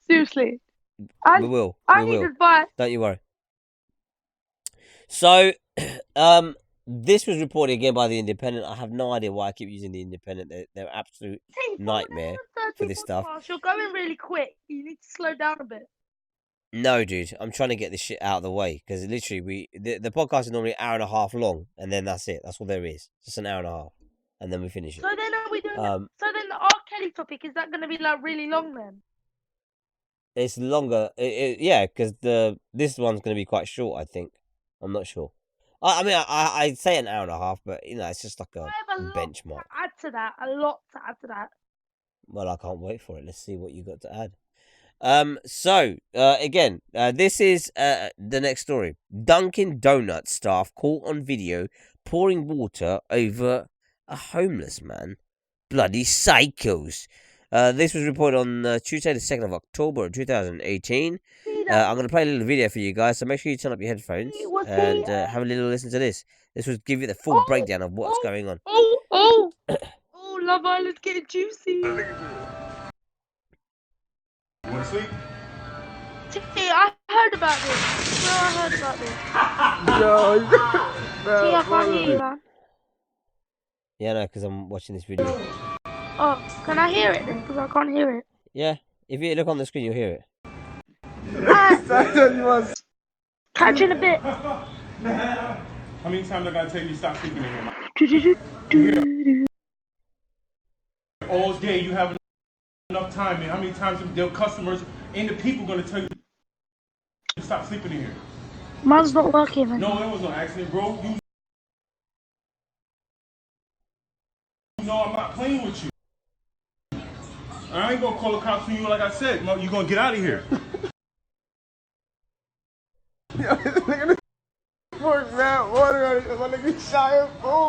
Seriously. We will. I need advice. Don't you worry. So, this was reported again by the Independent. I have no idea why I keep using the Independent. They're absolute nightmare for this stuff. You're going really quick. You need to slow down a bit. No, dude. I'm trying to get this shit out of the way because literally the podcast is normally an hour and a half long, and then that's it. That's all there is. Just an hour and a half, and then we finish it. So then are we doing? So then the R. Kelly topic, is that going to be like really long then? It's longer. Yeah, because this one's going to be quite short. I think. I'm not sure. I mean, I'd say an hour and a half, but it's just like a benchmark. A lot to add to that. Well, I can't wait for it. Let's see what you got to add. Again, this is the next story. Dunkin' Donuts staff caught on video pouring water over a homeless man. Bloody psychos. This was reported on Tuesday, the 2nd of October, 2018. I'm going to play a little video for you guys, so make sure you turn up your headphones and have a little listen to this. This will give you the full breakdown of what's going on. Oh, Love Island's getting juicy. You want to sleep? I heard about this. No, I heard about this. I can't hear you, man. Yeah, no, because I'm watching this video. Oh, can I hear it then? Because I can't hear it. Yeah, if you look on the screen, you'll hear it. Catching a bit. How many times I gotta tell you to stop sleeping in here? All day you have enough time, man. How many times the customers and the people gonna tell you to stop sleeping in here? Mine's not working, man. No, it was no accident, bro. You know I'm not playing with you. I ain't gonna call the cops on you like I said. You gonna get out of here.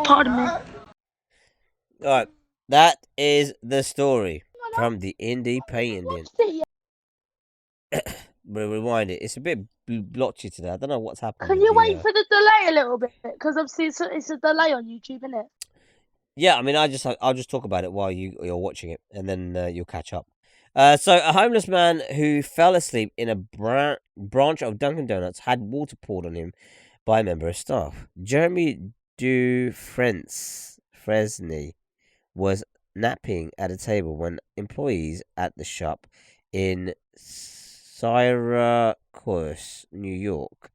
Pardon me. Alright, that is the story from the Independent. We'll rewind it. It's a bit blotchy today. I don't know what's happened. Can with you the, wait for the delay a little bit? Because obviously it's a delay on YouTube, isn't it? Yeah, I mean, I'll just talk about it while you're watching it, and then you'll catch up. So a homeless man who fell asleep in a branch of Dunkin' Donuts had water poured on him by a member of staff. Jeremy Fresney was napping at a table when employees at the shop in Syracuse, New York,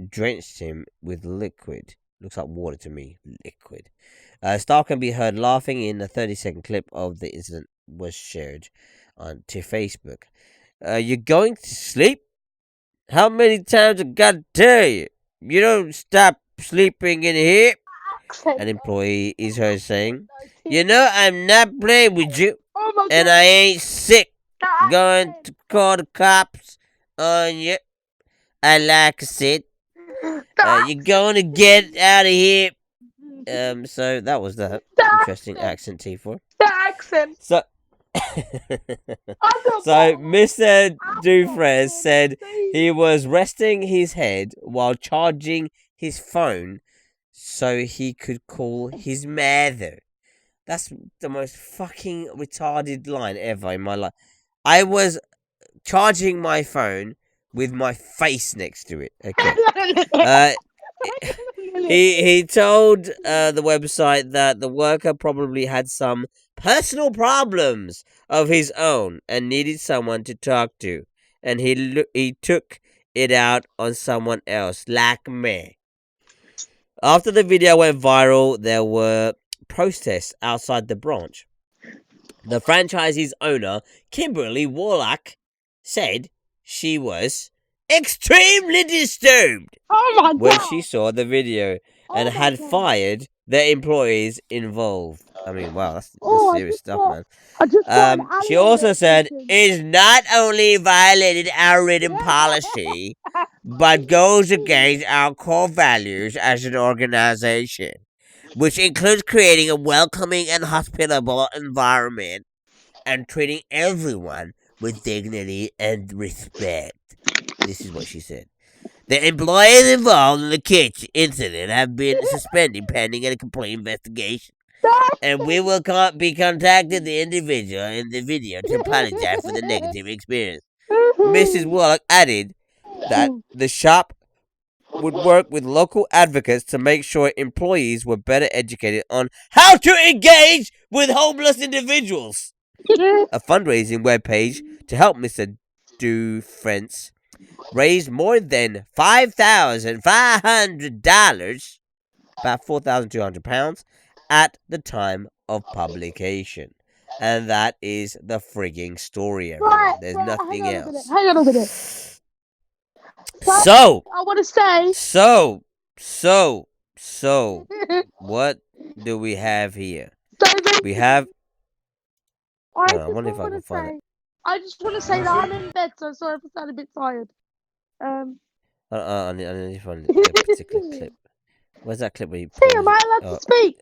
drenched him with liquid. Looks like water to me. Liquid. Staff can be heard laughing in a 30-second clip of the incident was shared onto Facebook. You're going to sleep? How many times I gotta tell you? You don't stop sleeping in here? An employee is heard saying, you know, I'm not playing with you, and I ain't sick. Going to call the cops on you. I like I said. You're going to get out of here. So that was that. Interesting accent, T4. The accent. So, Mr. Dufresne said he was resting his head while charging his phone so he could call his mother. That's the most fucking retarded line ever in my life. I was charging my phone with my face next to it. Okay. He told the website that the worker probably had some personal problems of his own and needed someone to talk to, and he took it out on someone else, like me. After the video went viral, there were protests outside the branch. The franchise's owner, Kimberly Warlock, said she was extremely disturbed when she saw the video and had fired the employees involved. I mean, wow, that's serious stuff, man. She also said it's not only violated our written policy, but goes against our core values as an organization, which includes creating a welcoming and hospitable environment and treating everyone with dignity and respect. This is what she said. The employees involved in the kitchen incident have been suspended pending a complete investigation. And we will be contacting the individual in the video to apologize for the negative experience. Mrs. Warlock added that the shop would work with local advocates to make sure employees were better educated on how to engage with homeless individuals. A fundraising webpage to help Mr. Dufresne raised more than $5,500, about £4,200, at the time of publication. And that is the frigging story, everyone. There's nothing else. Hang on a minute. So, I want to say. So, what do we have here? We have. I wonder if I can find it. I just want to say that I'm in bed, so sorry if I sound a bit tired. I need to find a particular clip. Where's that clip where you? Hey, am I allowed to speak?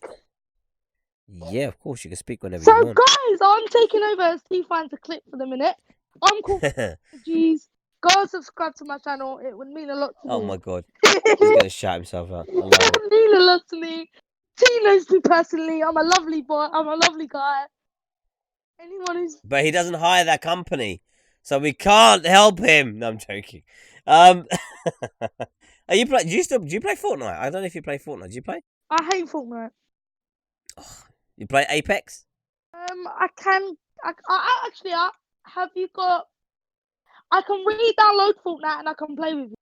Yeah, of course you can speak whenever you want. So, guys, I'm taking over as Steve finds a clip for the minute. I'm called. Jeez, go subscribe to my channel. It would mean a lot to me. Oh my god, he's gonna shout himself out. It would mean a lot to me. He knows me personally. I'm a lovely boy. I'm a lovely guy. Anyone who's. But he doesn't hire that company, so we can't help him. No, I'm joking. Are you play? Do you play Fortnite? I don't know if you play Fortnite. Do you play? I hate Fortnite. Oh, you play Apex? I can. I actually. Have you got? I can re-download Fortnite and I can play with you.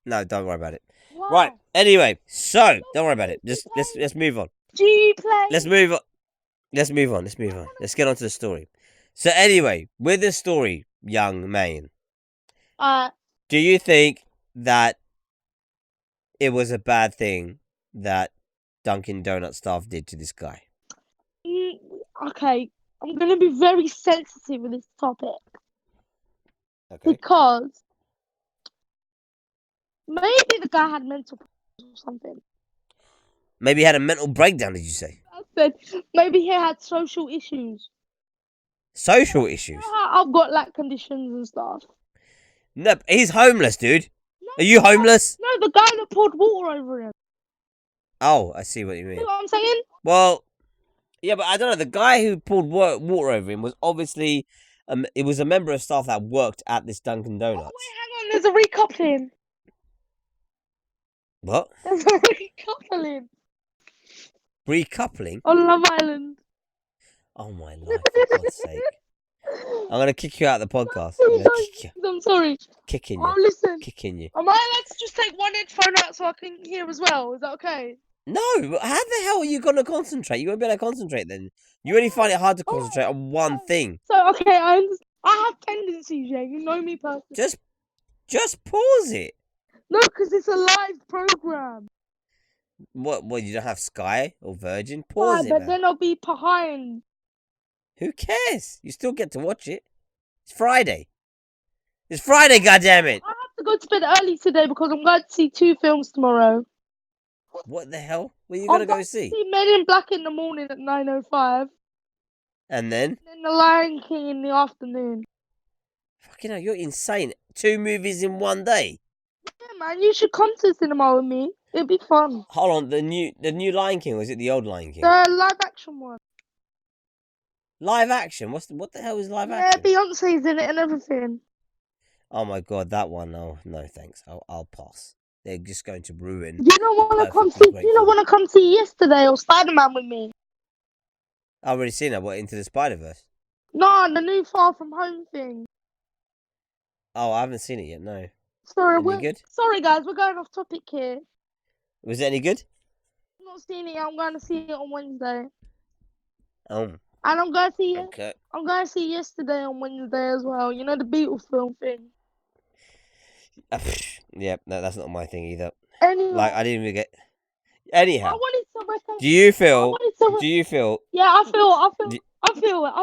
No, don't worry about it. Wow. Right. Anyway, so don't worry about it. Just let's move on. Do you play? Let's move on. Let's move on. Let's get on to the story. So anyway, with the story, young man, do you think that it was a bad thing that Dunkin' Donuts staff did to this guy? Okay, I'm going to be very sensitive with this topic. Okay. Because maybe the guy had mental problems or something. Maybe he had a mental breakdown, did you say? said maybe he had social issues. Social issues. You know how I've got like conditions and stuff. No, he's homeless, dude. Are you homeless? No, the guy that poured water over him. Oh, I see what you See mean. what I'm saying? Well, yeah, but I don't know. The guy who poured water over him was obviously, it was a member of staff that worked at this Dunkin' Oh, Donuts. wait, hang on. There's a recoupling. What? There's a recoupling Recoupling? on Love Island. Oh my life, for God's sake. I'm gonna kick you out of the podcast. I'm gonna kick you. I'm sorry. Kicking Oh, you. listen. Kicking you. Am I allowed to just take one headphone out so I can hear as well? Is that okay? No, but how the hell are you gonna concentrate? You won't be able to concentrate then. You already find it hard to concentrate on one thing. So, okay, I have tendencies, yeah. You know me personally. Just pause it. No, because it's a live program. What, you don't have Sky or Virgin? Pause it, But man. then I'll be behind. Who cares? You still get to watch it. It's Friday. It's Friday, goddammit! I have to go to bed early today because I'm going to see 2 films tomorrow. What the hell? What are you gonna go see? See Men in Black in the morning at 9:05. And then? And then The Lion King in the afternoon. Fucking hell, you're insane. 2 movies in one day. Yeah, man, you should come to the cinema with me. It'd be fun. Hold on, the new Lion King, or is it the old Lion King? The live action one. Live action? What the hell is live Yeah, action? Beyonce's in it and everything. Oh my god, that one. Oh, no thanks. I'll pass. They're just going to ruin. You don't want to come perfectly see? great You don't film. want to come see Yesterday or Spider-Man with me? I've already seen that. What, Into the Spider-Verse? No, the new Far From Home thing. Oh, I haven't seen it yet. No. Sorry, Any good? Sorry, guys, we're going off topic here. Was it any good? I'm not seeing it. I'm going to see it on Wednesday, Oh, and I'm going to see okay. I'm going to see Yesterday on Wednesday as well. You know the Beatles film thing. Yeah, no, that's not my thing either. Anyway, Like, I didn't even get. I Anyhow, wanted to recommend. do you I feel? wanted to. Do you feel? Yeah, I Do-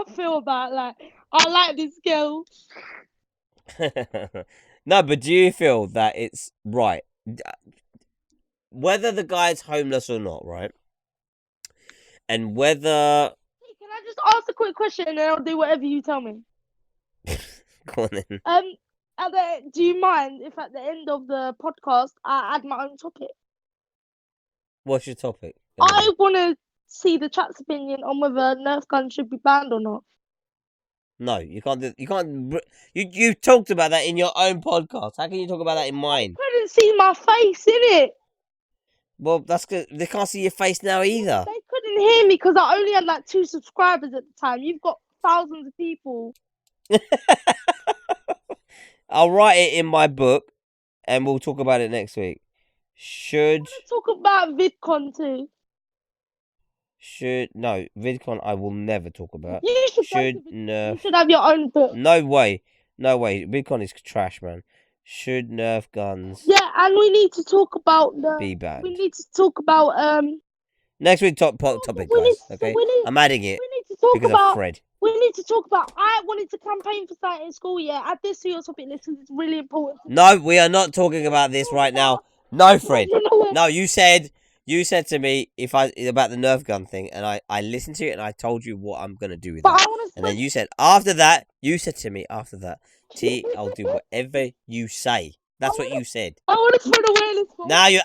feel about like I like this girl. No, but do you feel that it's right? Whether the guy's homeless or not, right? And whether. Hey, can I just ask a quick question and then I'll do whatever you tell me? Go on then. Do you mind if at the end of the podcast I add my own topic? What's your topic? I want to see the chat's opinion on whether Nerf guns should be banned or not. No, you can't do. You can't. You talked about that in your own podcast. How can you talk about that in mine? They couldn't see my face in it. Well, that's good. They can't see your face now either. They couldn't hear me because I only had like 2 subscribers at the time. You've got thousands of people. I'll write it in my book, and we'll talk about it next week. Let's talk about VidCon too. No, VidCon I will never talk about. You should Nerf. You should have your own book. No way. VidCon is trash, man. Should Nerf guns Yeah, and we need to talk about be banned? We need to talk about Next week topic, guys. Okay, I'm adding it We need to talk because about. of Fred. We need to talk about. I wanted to campaign for something in school. Yeah, add this to your topic list because it's really important. No, we are not talking about this right now. No, Fred. You know what? No, you said to me about the Nerf gun thing, and I listened to it, and I told you what I'm gonna do with But it. I want to. And then you said after that, T, I'll do whatever you say. That's what you said. I want to spread awareness. Now you're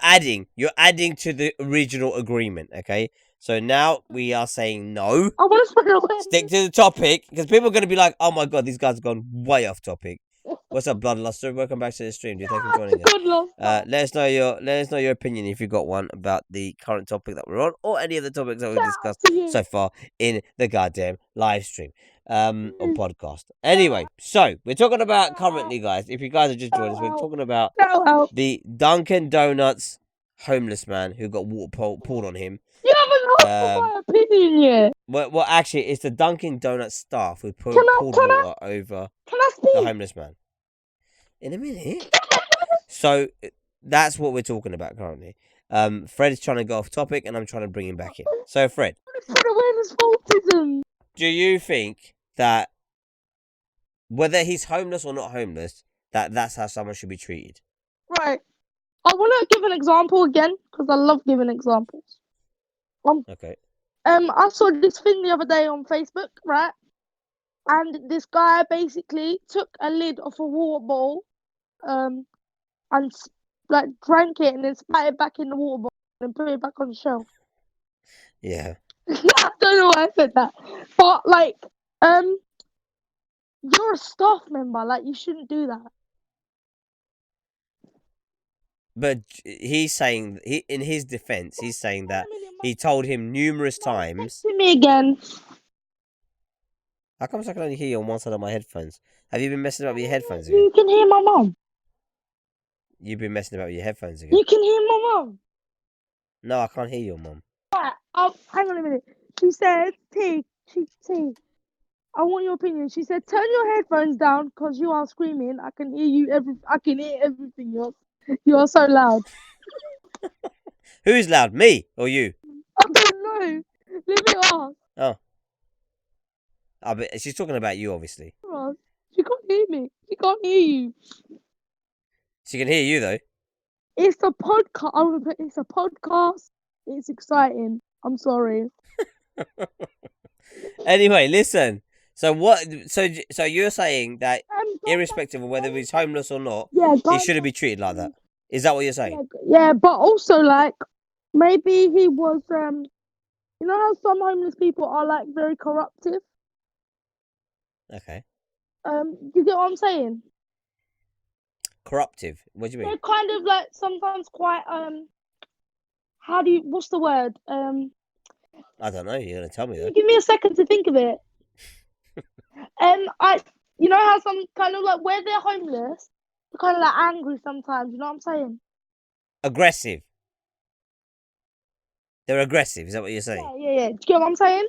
adding to the original agreement, okay? So now we are saying no. I want to spread awareness. Stick to the topic, because people are going to be like, oh my god, these guys have gone way off topic. What's up, Bloodluster? Welcome back to the stream, dude. Thanks for joining us. Good luck. Let us know your opinion if you've got one about the current topic that we're on, or any of the topics that we've discussed so far in the goddamn live stream or podcast. Anyway, so we're talking about currently, guys. If you guys have just joined us, we're talking about the Dunkin' Donuts homeless man who got water poured on him. You haven't asked my opinion yet. Well, actually, it's the Dunkin' Donuts staff who poured water over the homeless man. In a minute. So that's what we're talking about currently. Fred is trying to go off topic, and I'm trying to bring him back in. So, Fred, do you think that whether he's homeless or not homeless, that's how someone should be treated? Right. I want to give an example again because I love giving examples. Okay. I saw this thing the other day on Facebook, right? And this guy basically took a lid off a water bottle, and like drank it and then spat it back in the water bottle and put it back on the shelf. Yeah. I don't know why I said that, but like, you're a staff member. Like, you shouldn't do that. But he's saying, in his defense, he's saying that he told him numerous times. To me again. How come I can only hear you on one side of my headphones? Have you been messing about with your headphones again? You can hear my mum. You've been messing about with your headphones again. You can hear my mum. No, I can't hear your mum. Right, hang on a minute. She said, T, I want your opinion. She said, turn your headphones down because you are screaming. I can hear you. I can hear everything. You are so loud. Who's loud, me or you? I don't know. Let me ask. Oh. I bet she's talking about you, obviously. She can't hear me. She can't hear you. She can hear you though. It's a podcast. It's a podcast. It's exciting. I'm sorry. Anyway, listen. So what? So you're saying that irrespective of whether he's homeless or not, he shouldn't be treated like that. Is that what you're saying? Yeah, but also like maybe he was. You know how some homeless people are like very corruptive. Okay. You get what I'm saying? Corruptive. What do you mean? They're kind of like sometimes quite what's the word? I don't know. You're gonna tell me though. Give me a second to think of it. You know how some kind of like where they're homeless, they're kind of like angry sometimes. You know what I'm saying? Aggressive. They're aggressive. Is that what you're saying? Yeah. Do you get what I'm saying?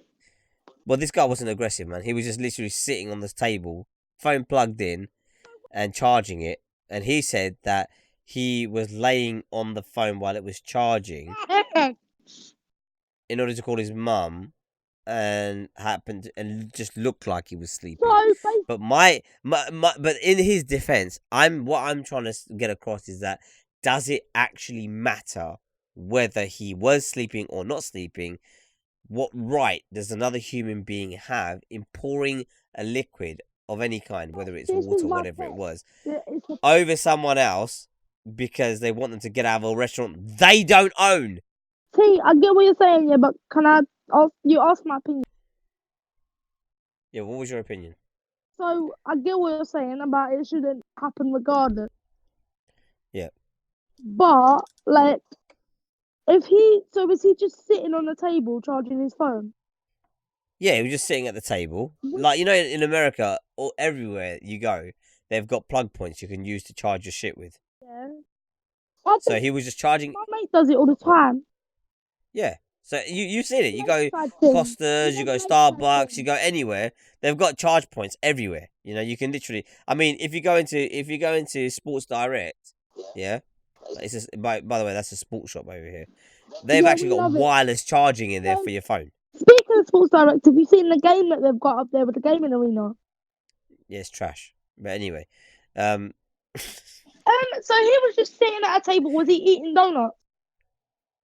Well, this guy wasn't aggressive, man. He was just literally sitting on this table, phone plugged in, and charging it. And he said that he was laying on the phone while it was charging in order to call his mum, and just looked like he was sleeping. But but in his defense, what I'm trying to get across is that does it actually matter whether he was sleeping or not sleeping? What right does another human being have in pouring a liquid of any kind, whether it's water or whatever it was, over someone else because they want them to get out of a restaurant they don't own? See, I get what you're saying, yeah, but you ask my opinion. Yeah, what was your opinion? So, I get what you're saying about it shouldn't happen regardless. Yeah. But, like, was he just sitting on the table charging his phone? Yeah, he was just sitting at the table. Like, you know, in America, or everywhere you go, they've got plug points you can use to charge your shit with. Yeah. So he was just charging. My mate does it all the time. Yeah. So you've seen it. You go Costa's, you go Starbucks, you go anywhere. They've got charge points everywhere. You know, you can literally. I mean, if you go into Sports Direct, yeah. It's just, by the way, that's a sports shop over here. They've actually got wireless charging in there for your phone. Speaking of Sports Direct, have you seen the game that they've got up there with the gaming arena? Yeah, it's trash. But anyway, so he was just sitting at a table. Was he eating donuts?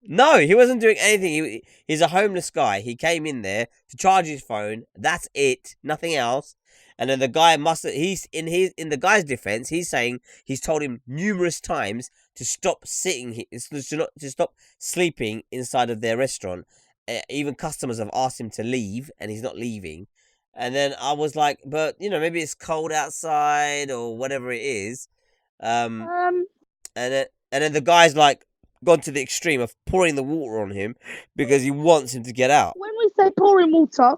No, he wasn't doing anything. He's a homeless guy. He came in there to charge his phone. That's it. Nothing else. And then the guy in the guy's defense, he's saying he's told him numerous times to stop to stop sleeping inside of their restaurant. Even customers have asked him to leave, and he's not leaving. And then I was like, but you know, maybe it's cold outside or whatever it is. And then the guy's like gone to the extreme of pouring the water on him because he wants him to get out. When we say pouring water,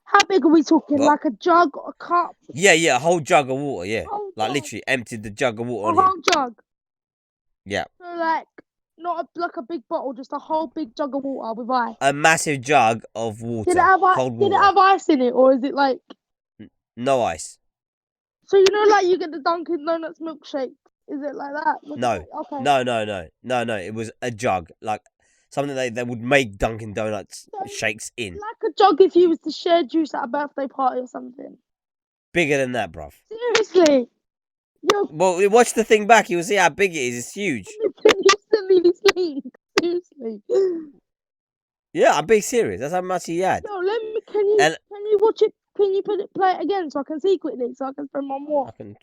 how big are we talking? What? Like a jug or a cup? Yeah, a whole jug of water, yeah. Like literally emptied the jug of water on him. A whole jug? Yeah. So like, not like a big bottle, just a whole big jug of water with ice? A massive jug of water. Did it have cold water. Did it have ice in it, or is it like... No ice. So you know like you get the Dunkin Donuts milkshake? Is it like that? No. Okay. No, it was a jug. Like something they would make Dunkin Donuts shakes in. Like a jug if you was to share juice at a birthday party or something. Bigger than that, bruv. Seriously? Well, watch the thing back. You'll see how big it is. It's huge. You sent me this link. Seriously. Yeah, I'm being serious. That's how much he had. No, let me. Can you watch it? Can you play it again so I can see quickly so I can spend one more? I can. Is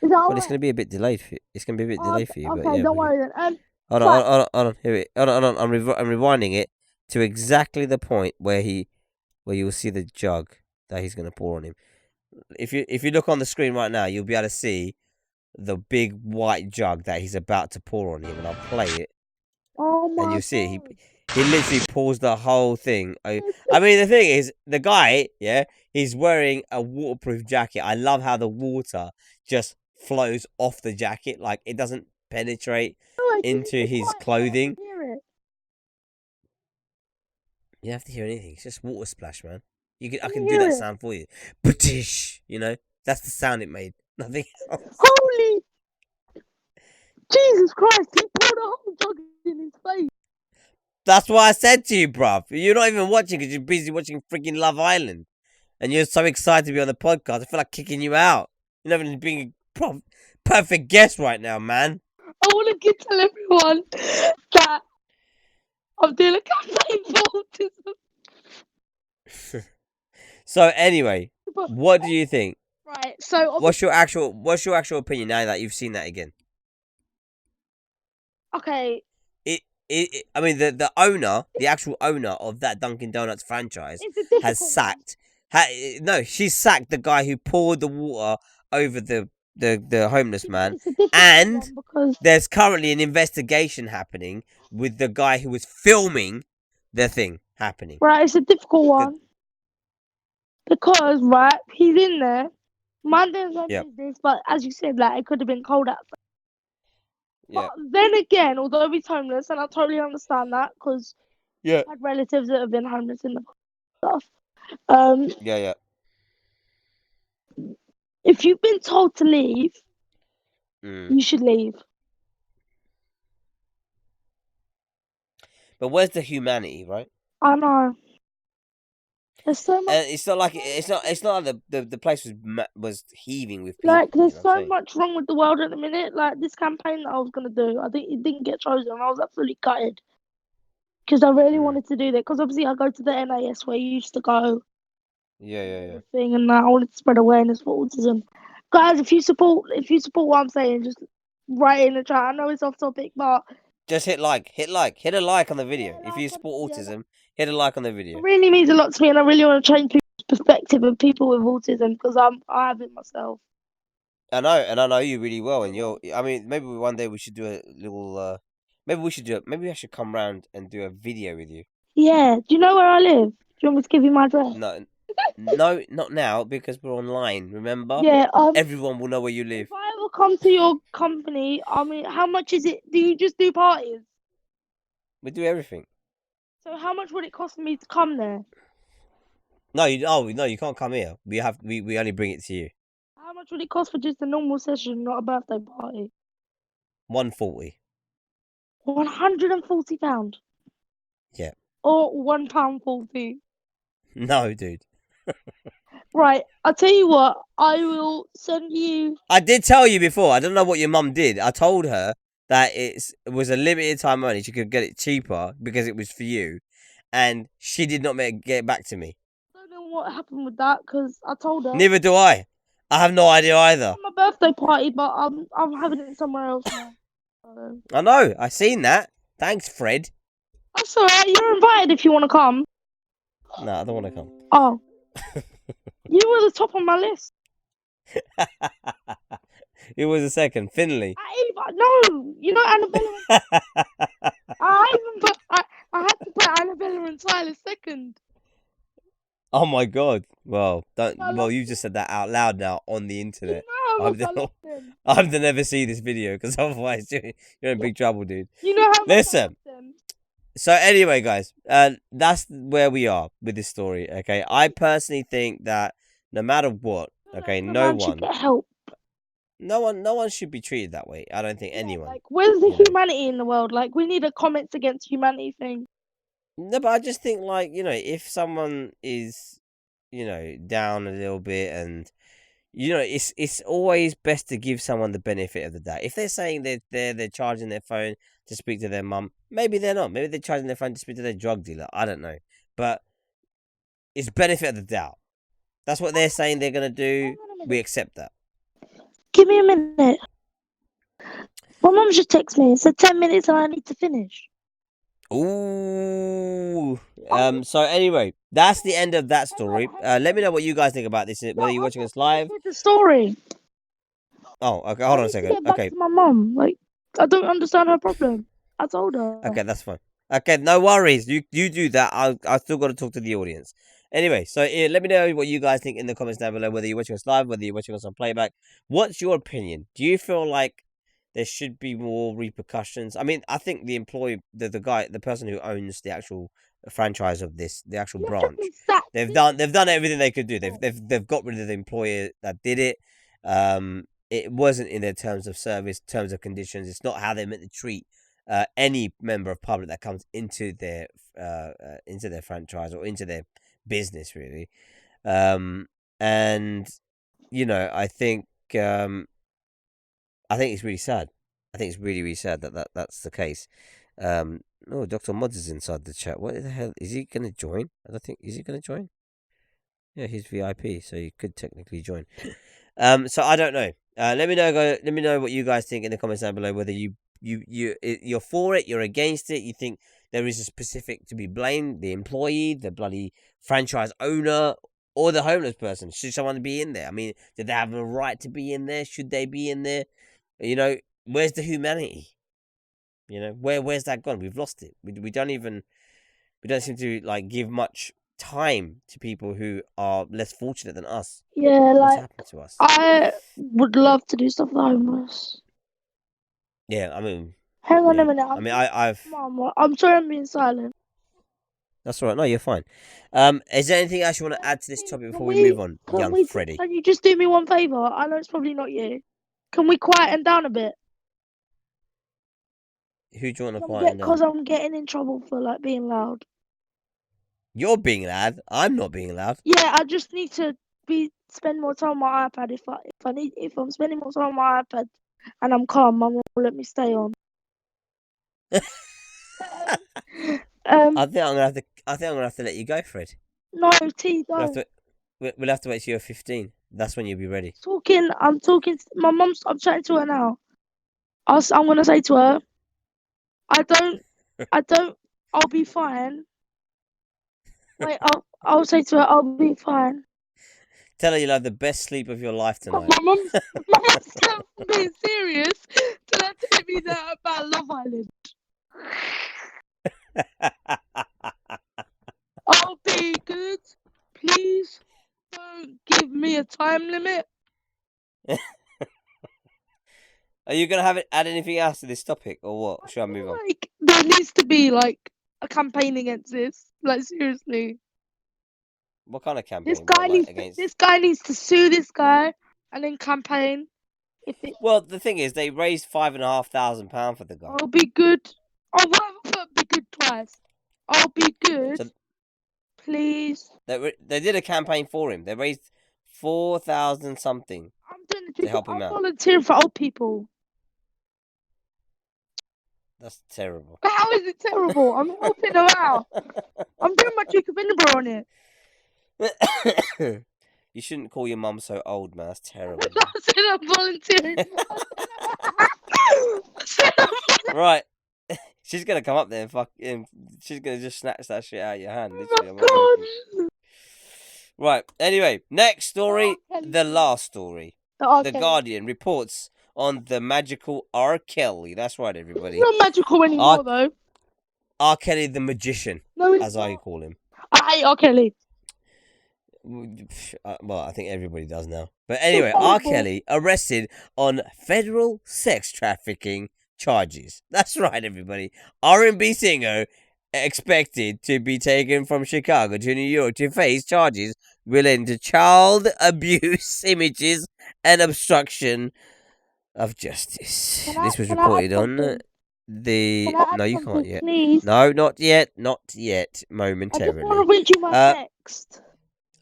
that Well, alright? it's gonna be a bit delayed for you. It's gonna be a bit delayed for you, but Okay, yeah. don't worry then. Hold on, hold on. Here, hold on. I'm rewinding it to exactly the point where you will see the jug that he's gonna pour on him. If you look on the screen right now, you'll be able to see the big white jug that he's about to pour on him, and I'll play it, Oh my and you'll see God. he literally pours the whole thing. I mean, the thing is, the guy, yeah, he's wearing a waterproof jacket. I love how the water just flows off the jacket, like it doesn't penetrate into his clothing. You have to hear anything. It's just water splash, man. I can do that sound for you. British, you know, that's the sound it made. Nothing else. Holy Jesus Christ! He poured a whole jug in his face. That's what I said to you, bruv. You're not even watching because you're busy watching freaking Love Island, and you're so excited to be on the podcast. I feel like kicking you out. You're not even being a perfect guest right now, man. I want to tell everyone that I'm doing a campaign for autism. So anyway, what do you think? Right. So what's your actual opinion now that you've seen that again? Okay. I mean, the actual owner of that Dunkin' Donuts franchise has sacked. She's sacked the guy who poured the water over the homeless man, and there's currently an investigation happening with the guy who was filming the thing happening. Right, it's a difficult one because he's in there. Monday's no business, but as you said, like it could have been cold outside. Yeah. But then again, although he's homeless, and I totally understand that because I had relatives that have been homeless in the stuff. Yeah. If you've been told to leave, you should leave. But where's the humanity, right? I know. There's so much. And it's not like the place was heaving with people. Like there's so much wrong with the world at the minute. Like this campaign that I was gonna do, I think it didn't get chosen. I was absolutely gutted because I really wanted to do that. Because obviously I go to the NAS where you used to go. Yeah. Thing, and I wanted to spread awareness for autism. Guys, if you support what I'm saying, just write in the chat. I know it's off topic, but just hit a like on the video. If you support autism, hit a like on the video. It really means a lot to me, and I really want to change people's perspective of people with autism because I have it myself. I know you really well, and I mean, maybe one day we should do a little. Maybe I should come round and do a video with you. Yeah. Do you know where I live? Do you want me to give you my address? No, not now because we're online. Remember? Yeah. Everyone will know where you live. If I ever come to your company, I mean, how much is it? Do you just do parties? We do everything. So how much would it cost me to come there? No, you can't come here. We only bring it to you. How much would it cost for just a normal session, not a birthday party? £140. £140. Yeah. Or £1.40. No, dude. Right, I'll tell you what. I will send you. I did tell you before. I don't know what your mum did. I told her that it was a limited time only. She could get it cheaper because it was for you, and she did not get back to me. I don't know what happened with that because I told her. Neither do I. I have no idea either. It's my birthday party, but I'm having it somewhere else now. I know. I seen that. Thanks, Fred. That's alright. You're invited if you want to come. No, I don't want to come. Oh. You were the top on my list. Who was the second? Finley. No, you know Annabella. I had to put Annabella and Tyler second. Oh my god. Well, you just said that out loud now on the internet. I hope they never see this video because otherwise you're in big trouble, dude. You know how. Listen. So anyway, guys, that's where we are with this story. Okay, I personally think that no matter what, okay, no one should be treated that way. I don't think anyone. Like, where's the humanity in the world? Like, we need a comments against humanity thing. No, but I just think, like, if someone is, down a little bit, and it's always best to give someone the benefit of the doubt. If they're saying they're charging their phone, to speak to their mum. Maybe they're not. Maybe they're charging their friend to speak to their drug dealer. I don't know. But it's benefit of the doubt. That's what they're saying they're going to do. We accept that. Give me a minute. My mum just texted me. It said 10 minutes and I need to finish. Ooh. So anyway, that's the end of that story. Let me know what you guys think about this. Whether you're watching us live. The story. Oh, okay. Hold on a second. Get back Okay. to my mum. Like, I don't understand her problem. I told her. Okay, that's fine. Okay, no worries. You do that. I still got to talk to the audience. Anyway, so let me know what you guys think in the comments down below. Whether you're watching us live, whether you're watching us on playback. What's your opinion? Do you feel like there should be more repercussions? I mean, I think the employee, the person who owns the actual franchise of this, the actual branch, they've done everything they could do. They've got rid of the employer that did it. It wasn't in their terms of service, terms of conditions. It's not how they're meant to treat any member of public that comes into their franchise or into their business, really. And you know, I think it's really sad. I think it's really, really sad that's the case. Oh, Dr. Mods is inside the chat. What the hell is he going to join? I don't think is he going to join. Yeah, he's VIP, so he could technically join. So I don't know. Let me know what you guys think in the comments down below. Whether you're for it, you're against it. You think there is a specific to be blamed: the employee, the bloody franchise owner, or the homeless person. Should someone be in there? I mean, did they have a right to be in there? Should they be in there? You know, where's the humanity? You know, where's that gone? We've lost it. We don't seem to like give much time to people who are less fortunate than us. Yeah, What's like happened to us? I would love to do stuff for the homeless. Yeah, I mean, Hang on yeah. a minute. I mean, I've. Mom, I'm sorry I'm being silent. That's all right. No, you're fine. Is there anything else you want to add to this topic before we move on, young Freddy? Can you just do me one favour? I know it's probably not you. Can we quieten down a bit? Who do you want to quieten down? Because I'm getting in trouble for like being loud. You're being loud. I'm not being loud. Yeah, I just need to spend more time on my iPad. If I'm spending more time on my iPad and I'm calm, Mum will let me stay on. I think I'm gonna have to let you go, Fred. No, T, don't. We'll have to wait till you're 15. That's when you'll be ready. I'm talking. My mum's. I'm chatting to her now. I'm gonna say to her, I don't. I'll be fine. Wait, I'll say to her, I'll be fine. Tell her you'll have the best sleep of your life tonight. My mum's being serious. Tell her to me that about Love Island. I'll be good. Please don't give me a time limit. Are you gonna add anything else to this topic, or what? Should I move on? Like, there needs to be like a campaign against this. Like, seriously. What kind of campaign? This guy needs to sue this guy and then campaign. Well, the thing is, they raised £5,500 for the guy. I'll be good. Oh, whatever, be good twice. I'll be good. So, please. They did a campaign for him. They raised 4,000 something. I'm doing the to help him out. I'm volunteering for old people. That's terrible. How is it terrible? I'm helping them out. I'm doing my Duke of Edinburgh on it. You shouldn't call your mum so old, man. That's terrible. I said I'm volunteering. Right. She's gonna come up there and she's gonna just snatch that shit out of your hand. Literally. Oh my God. Right. Anyway, next story. The last story. The Guardian reports on the magical R. Kelly. That's right, everybody. It's not magical anymore, though. R. Kelly the magician, as I call him. I hate R. Kelly. Well, I think everybody does now. But anyway, R. Kelly arrested on federal sex trafficking charges. That's right, everybody. R&B singer expected to be taken from Chicago to New York to face charges relating to child abuse, images, and obstruction of justice. This was reported on the... No, you can't yet. Please? No, not yet. Not yet. Momentarily. I just want to read you my text.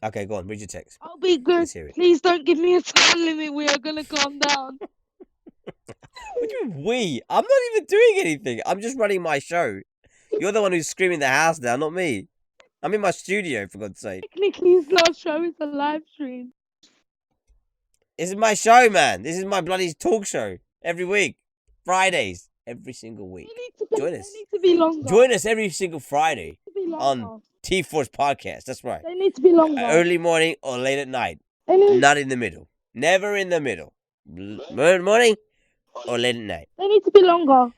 Okay, go on. Read your text. I'll be good. Please don't give me a time limit. We are going to calm down. What do you mean we? I'm not even doing anything. I'm just running my show. You're the one who's screaming the house now, not me. I'm in my studio, for God's sake. Technically, it's not a show, it's a live stream. This is my show, man. This is my bloody talk show. Every week. Fridays. Every single week. Join us. They need to be longer. Join us every single Friday They need to be on longer. T4's podcast. That's right. They need to be longer. Early morning or late at night. They need, Not in the middle. Never in the middle. Morning or late at night. they need to be longer.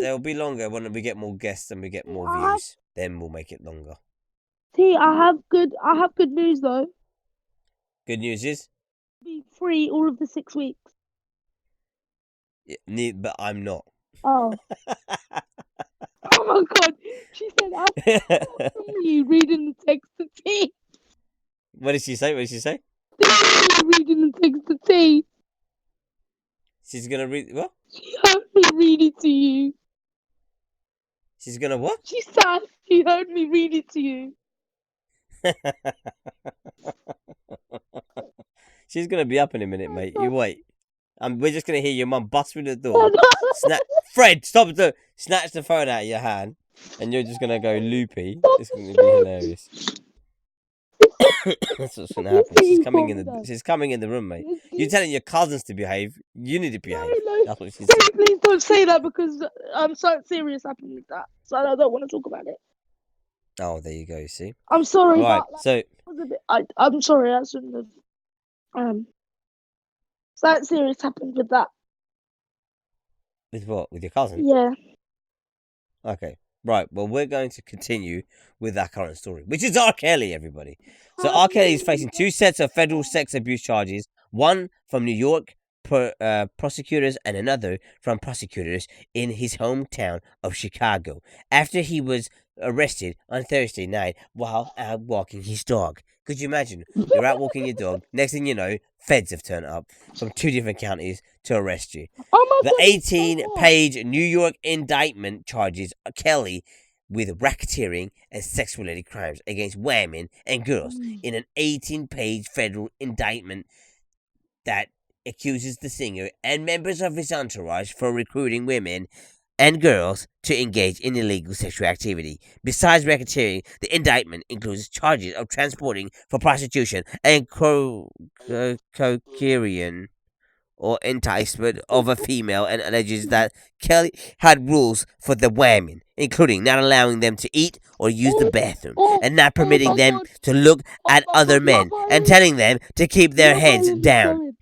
They'll be longer when we get more guests and we get more I have- views. Then we'll make it longer. T, I have good news though. Good news is, Be free all of the 6 weeks. but I'm not. Oh. Oh my god. She said I'm you reading the text to T. What did she say? What did she say? Reading the text to T. She's gonna read what? She heard me read it to you. She's gonna what? She said she heard me read it to you. She's gonna be up in a minute, mate. You wait. We're just gonna hear your mum bust through the door. Fred, stop! Snatch the phone out of your hand, and you're just gonna go loopy. It's gonna be hilarious. That's what's gonna happen. She's coming in the room, mate. You're telling your cousins to behave. You need to behave. No. That's what she's Sorry, saying. please don't say that because something serious happened with that. So I don't want to talk about it. Oh, there you go. You see. I'm sorry. Right. But, So. I'm sorry. I shouldn't have. Something serious happened with that. With what? With your cousin? Yeah. Okay. Right. Well, we're going to continue with that current story, which is R. Kelly, everybody. So R. Kelly is facing 2 sets of federal sex abuse charges, one from New York prosecutors and another from prosecutors in his hometown of Chicago, after he was arrested on Thursday night while out walking his dog. Could you imagine? You're out walking your dog. Next thing you know, feds have turned up from 2 different counties to arrest you. Oh my The god. 18-page New York indictment charges Kelly with racketeering and sex-related crimes against women and girls in an 18-page federal indictment that accuses the singer and members of his entourage for recruiting women and girls to engage in illegal sexual activity. Besides racketeering, the indictment includes charges of transporting for prostitution and coercion or enticement of a female, and alleges that Kelly had rules for the women, including not allowing them to eat or use the bathroom, and not permitting them to look at other men, and telling them to keep their heads down.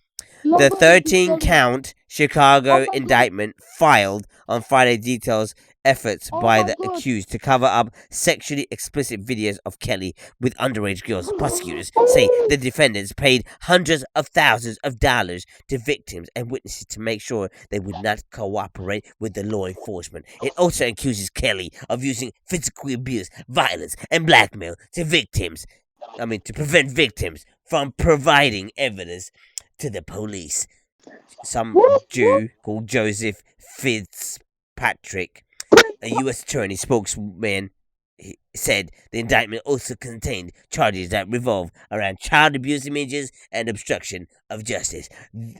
The 13-count Chicago indictment filed on Friday details efforts by the accused to cover up sexually explicit videos of Kelly with underage girls. Prosecutors say the defendants paid hundreds of thousands of dollars to victims and witnesses to make sure they would not cooperate with the law enforcement. It also accuses Kelly of using physical abuse, violence, and blackmail to prevent victims from providing evidence to the police. Some Jew called Joseph Fitzpatrick, a U.S. attorney spokesman, said the indictment also contained charges that revolve around child abuse images and obstruction of justice.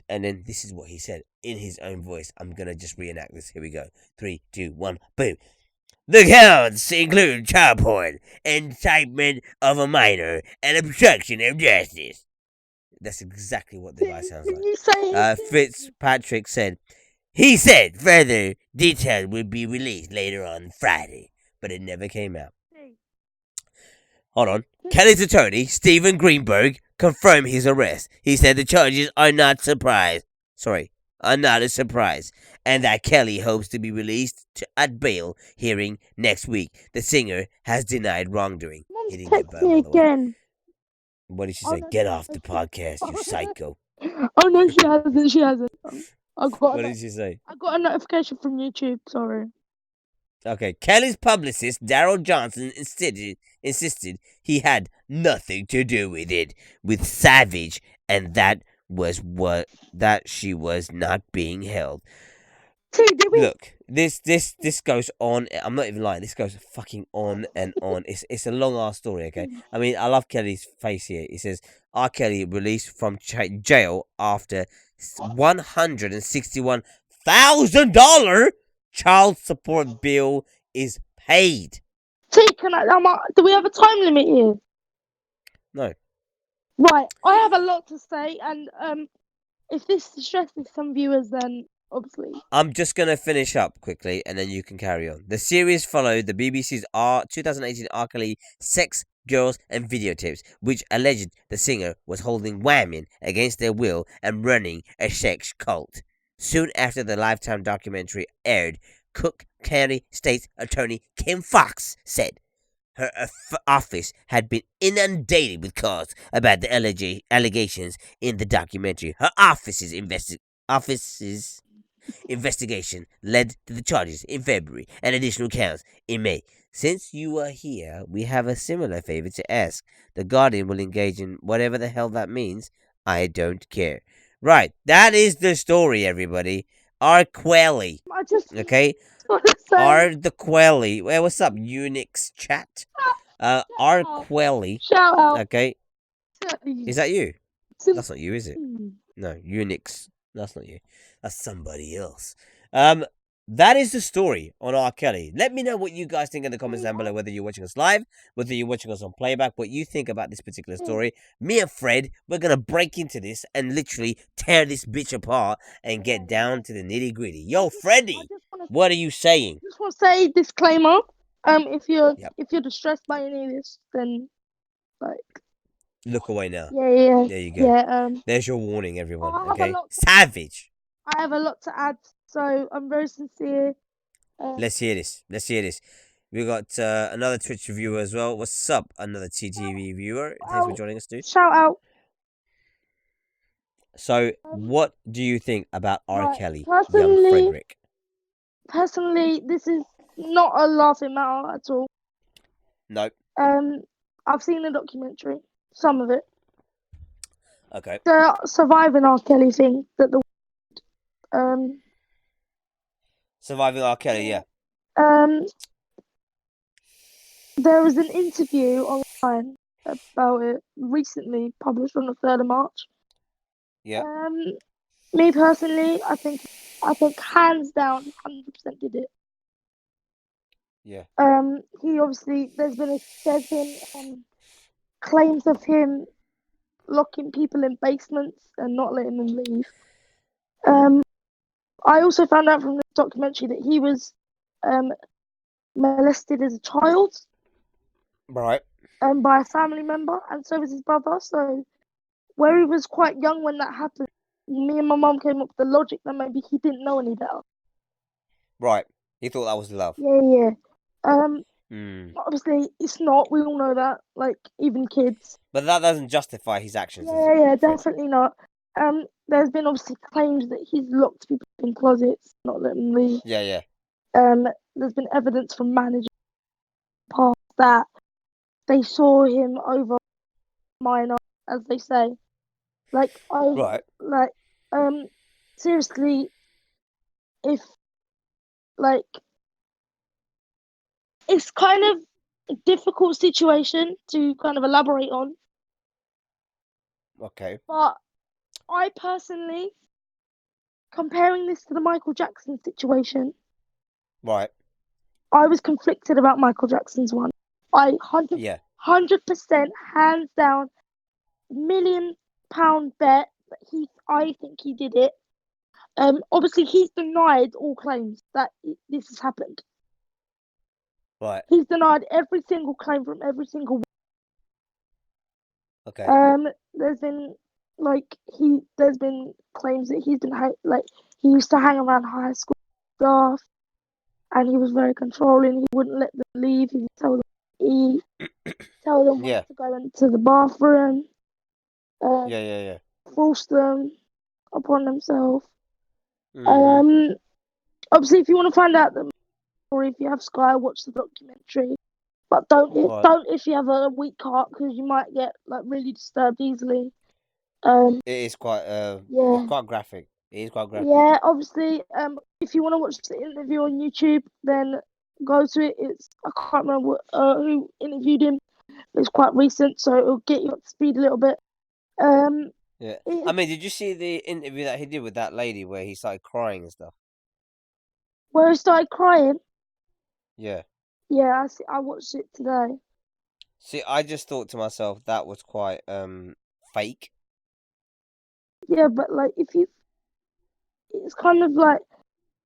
And then this is what he said in his own voice. I'm going to just reenact this. Here we go. 3, 2, 1, boom. The counts include child porn, incitement of a minor, and obstruction of justice. That's exactly what the guy sounds like. Fitzpatrick said, he said further details would be released later on Friday, but it never came out. Hold on. Kelly's attorney, Stephen Greenberg, confirmed his arrest. He said the charges are not a surprise, and that Kelly hopes to be released at bail hearing next week. The singer has denied wrongdoing. He didn't get bail, by the way. What did she say? Get off the podcast, you psycho. Oh no, she hasn't. What did she say? I got a notification from YouTube, sorry. Okay, Kelly's publicist, Daryl Johnson, insisted he had nothing to do with it, with Savage, and that she was not being held. T, Look, This goes on. I'm not even lying. This goes fucking on and on. It's a long ass story. Okay. I mean, I love Kelly's face here. He says R. Kelly released from jail after $161,000 child support bill is paid. Taken at do we have a time limit here? No. Right, I have a lot to say, and if this distresses some viewers, then obviously. I'm just gonna finish up quickly, and then you can carry on. The series followed the BBC's 2018 R. Kelly sex, girls, and videotapes, which alleged the singer was holding women against their will and running a sex cult. Soon after the Lifetime documentary aired, Cook County State's Attorney Kim Fox said her office had been inundated with calls about the allegations in the documentary. Her office's investigation led to the charges in February and additional counts in May. Since you are here, we have a similar favor to ask. The Guardian will engage in whatever the hell that means. I don't care. Right, that is the story, everybody. R. Quelly. I just Okay? want to say. R. the Quelly. Well, what's up, Unix chat? R. Quelly. Shout out. Okay. Is that you? to- That's not you, is it? Hmm. No, Unix. That's not you. That's somebody else. That is the story on R. Kelly. Let me know what you guys think in the comments down below, whether you're watching us live, whether you're watching us on playback, what you think about this particular story. Me and Fred, we're gonna break into this and literally tear this bitch apart and get down to the nitty gritty. Yo, Freddy, what are you saying? Just want to say disclaimer. If you're Yep. if you're distressed by any of this, then like Look away now. yeah. There you go. Yeah. There's your warning, everyone. I have a Okay, lot- savage. I have a lot to add, so I'm very sincere. Let's hear this. Let's hear this. We got another Twitch viewer as well. What's up? Another TTV viewer. Thanks for joining us, dude. Shout out. So, what do you think about R. Right, Kelly, young personally- Frederick? Personally, this is not a laughing matter at all. No. I've seen the documentary, some of it. Okay. The surviving R. Kelly thing that the Surviving R. Kelly, yeah. there was an interview online about it recently published on the 3rd of March. Yeah. Me personally, I think hands down 100% did it. Yeah. He obviously there's been claims of him locking people in basements and not letting them leave. I also found out from the documentary that he was molested as a child Right. by a family member, and so was his brother. So where he was quite young when that happened, me and my mum came up with the logic that maybe he didn't know any better. Right. He thought that was love. Yeah. Obviously, it's not. We all know that. Like even kids. But that doesn't justify his actions. does it, Yeah, Fred? definitely not. There's been obviously claims that he's locked people in closets, not let them leave. Yeah. There's been evidence from managers past that they saw him over minor, as they say. Right. Seriously, if it's kind of a difficult situation to kind of elaborate on, Okay. but I personally, comparing this to the Michael Jackson situation, Right. I was conflicted about Michael Jackson's one. I 100% Yeah. hands down, £1,000,000 bet that I think he did it. Obviously he's denied all claims that this has happened. Right. He's denied every single claim from every single. Okay. There's been claims that he's been he used to hang around high school staff, and he was very controlling. He wouldn't let them leave. He would tell them to eat, tell them when Yeah. to go into the bathroom. Yeah. Force them upon themselves. Mhm. Obviously, if you want to find out the story, if you have Sky, watch the documentary. But don't if you have a weak heart, because you might get really disturbed easily. It is quite Yeah. it's quite graphic. It is quite graphic. Yeah, obviously, if you want to watch the interview on YouTube, then go to it. I can't remember who interviewed him. It's quite recent, so it'll get you up to speed a little bit. Yeah. I mean, did you see the interview that he did with that lady where he started crying and stuff? Where he started crying? Yeah. Yeah, I watched it today. See, I just thought to myself that was quite fake. Yeah, but like it's kind of like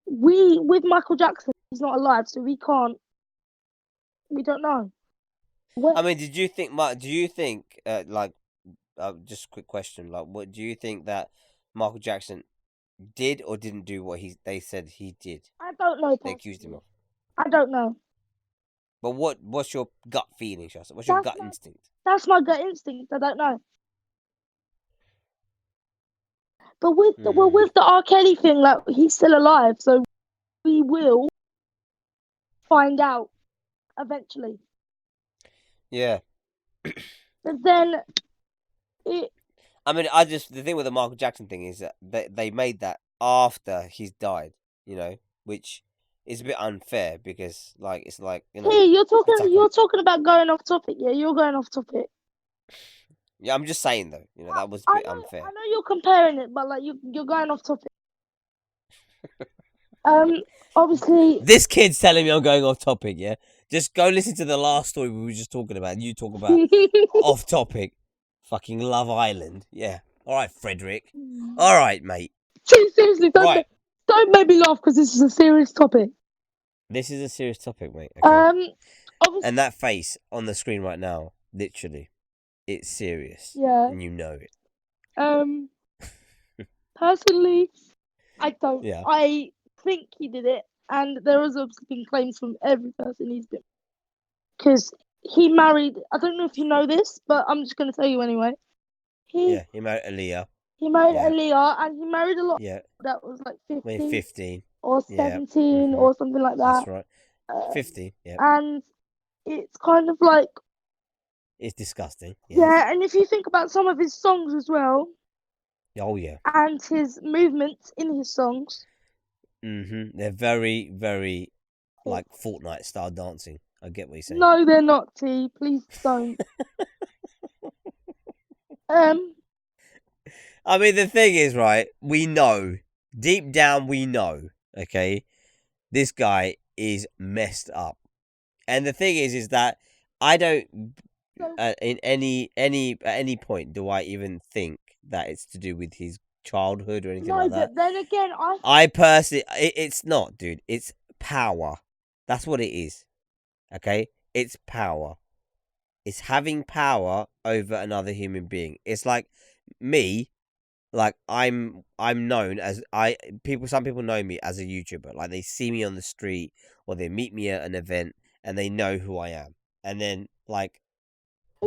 with Michael Jackson, he's not alive, so we don't know. I mean, do you think just a quick question, like, what do you think that Michael Jackson did or didn't do what they said he did? I don't know. They accused him of. I don't know. But what's your gut feeling, Shasta? What's your gut instinct? That's my gut instinct. I don't know. But with the R. Kelly thing, like, he's still alive, so we will find out eventually. Yeah. But then I mean, the thing with the Michael Jackson thing is that they made that after he's died, which is a bit unfair because, like, it's like, Hey, you're talking about going off topic. Yeah, you're going off topic. Yeah, I'm just saying though, that was a bit unfair. I know you're comparing it, but like you're going off topic. Obviously, this kid's telling me I'm going off topic. Yeah, just go listen to the last story we were just talking about. And you talk about off topic, fucking Love Island. Yeah, all right, Frederick. All right, mate. Seriously, don't make me laugh because this is a serious topic. This is a serious topic, mate. Okay. Obviously, and that face on the screen right now, literally, it's serious. Yeah. And you know it. Personally, I don't. Yeah. I think he did it, and there has obviously been claims from every person he's been, because he married. I don't know if you know this, but I'm just going to tell you anyway. He married Aaliyah. He married Aaliyah, and he married a lot. Yeah. That was like 15 or 17 or something like that. That's right. 15. Yeah. And it's kind of like. It's disgusting. Yes. Yeah, and if you think about some of his songs as well. Oh yeah. And his movements in his songs. They're very, very like Fortnite style dancing. I get what you're saying. No, they're not, T. Please don't. I mean, the thing is, right? We know deep down, okay, this guy is messed up, and the thing is that I don't. In at any point do I even think that it's to do with his childhood or anything like that. But then again, I personally, it's not, dude. It's power. That's what it is. Okay, it's power. It's having power over another human being. It's like me. Like I'm known as some people know me as a YouTuber. Like they see me on the street or they meet me at an event and they know who I am. And then like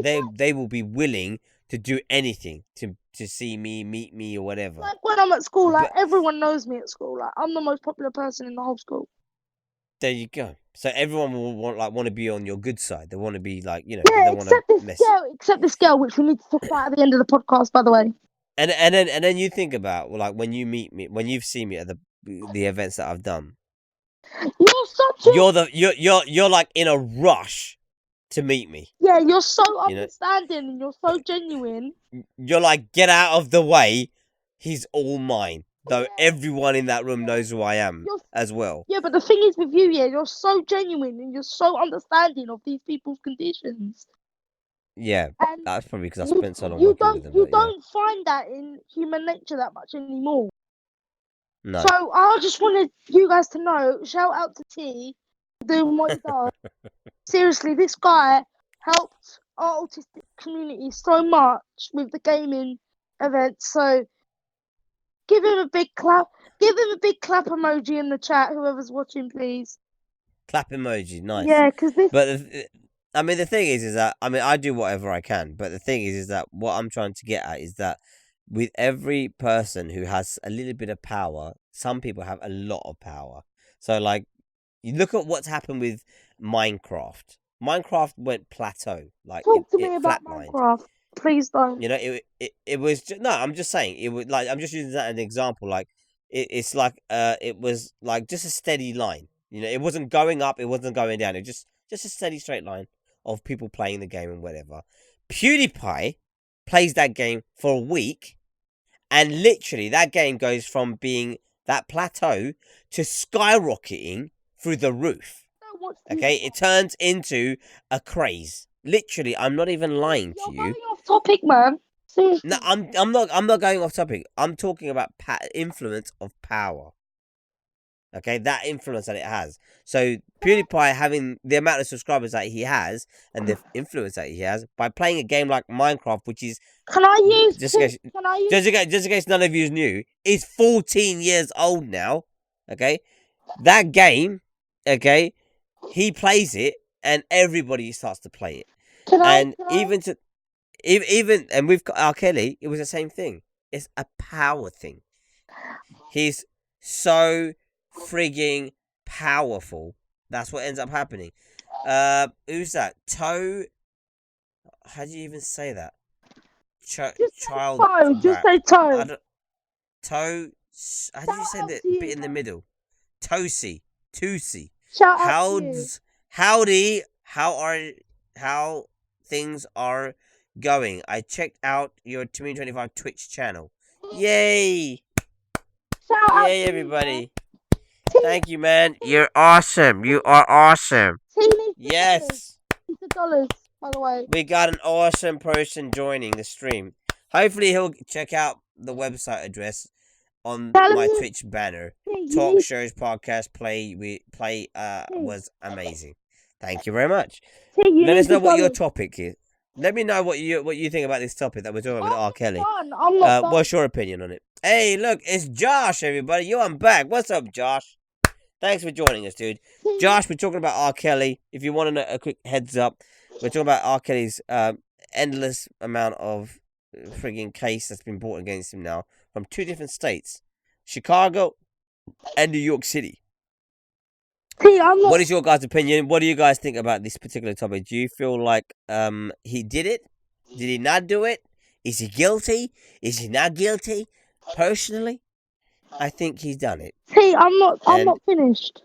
they will be willing to do anything to see me, meet me, or whatever. Like when I'm at school, like everyone knows me at school. Like I'm the most popular person in the whole school. There you go. So everyone will want to be on your good side. They want to be like, Yeah, they except this girl, which we need to talk about at the end of the podcast, by the way. And then you think about when you meet me, when you've seen me at the events that I've done. You're like in a rush to meet me. Yeah, you're so understanding and you're so genuine. You're like, get out of the way. He's all mine. Though everyone in that room knows who I am as well. Yeah, but the thing is with you, you're so genuine and you're so understanding of these people's conditions. Yeah, and that's probably because I spent so long with them. You don't find that in human nature that much anymore. No. So I just wanted you guys to know, shout out to T for doing what he does. Seriously, this guy helped our autistic community so much with the gaming event. So give him a big clap. Give him a big clap emoji in the chat, whoever's watching, please. Clap emoji, nice. Yeah, because this... But, I mean, the thing is that, I mean, I do whatever I can. But the thing is that what I'm trying to get at is that with every person who has a little bit of power, some people have a lot of power. So, like, you look at what's happened with Minecraft. Minecraft went plateau. Like, talk to me about Minecraft. Please don't. You know, it was just, no. I'm just saying it would, like, I'm just using that as an example. Like it's like it was like just a steady line. You know, it wasn't going up, it wasn't going down. It was just a steady straight line of people playing the game and whatever. PewDiePie plays that game for a week, and literally that game goes from being that plateau to skyrocketing through the roof. Okay, it turns into a craze. Literally, I'm not even lying to you. You're going off topic, man. Seriously. No, I'm not going off topic. I'm talking about influence of power. Okay, that influence that it has. So PewDiePie having the amount of subscribers that he has and the influence that he has by playing a game like Minecraft, which is Can I use? just in case none of you knew, is 14 years old now. Okay, that game. Okay, he plays it and everybody starts to play it. Even and with R. Kelly, it was the same thing. It's a power thing. He's so frigging powerful. That's what ends up happening. Who's that? Toe. How do you even say that? Child. Just say toe. Toe. How do you say the bit in the middle? Tootsie. Shout out to you. Howdy. How things are going? I checked out your 2025 Twitch channel. Yay! Yay, everybody! Thank you, man. You're awesome. You are awesome. Yes. $50, by the way. We got an awesome person joining the stream. Hopefully, he'll check out the website address on my Twitch banner. Talk shows, podcast, play was amazing. Thank you very much. Let us know what your topic is. Let me know what you think about this topic that we're talking about with R. Kelly. What's your opinion on it? Hey, look, it's Josh, everybody. I'm back. What's up, Josh? Thanks for joining us, dude. Josh, we're talking about R. Kelly. If you want a quick heads up, we're talking about R. Kelly's endless amount of frigging case that's been brought against him now from 2 different states, Chicago and New York City. What is your guys' opinion? What do you guys think about this particular topic? Do you feel like he did it? Did he not do it? Is he guilty? Is he not guilty? Personally, I think he's done it. I'm not finished.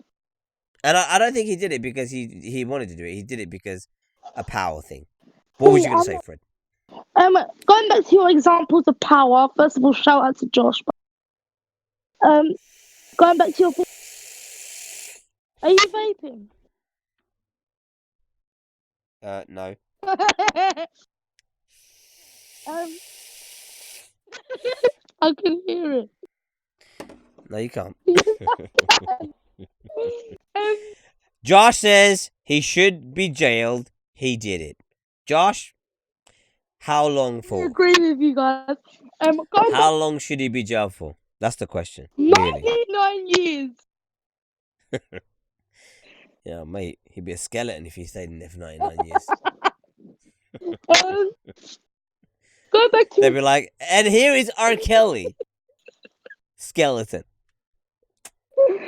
And I don't think he did it because he wanted to do it. He did it because a power thing. What was you going to say, Fred? Going back to your examples of power, first of all, shout out to Josh. Going back to your... Are you vaping? No. I can hear it. No, you can't. Josh says he should be jailed. He did it. Josh, how long for? I agree with you guys. How long should he be jailed for? That's the question. 99 years. Yeah, mate, he'd be a skeleton if he stayed in there for 99 years. Go back to... They'd be like, and here is R. Kelly. Skeleton.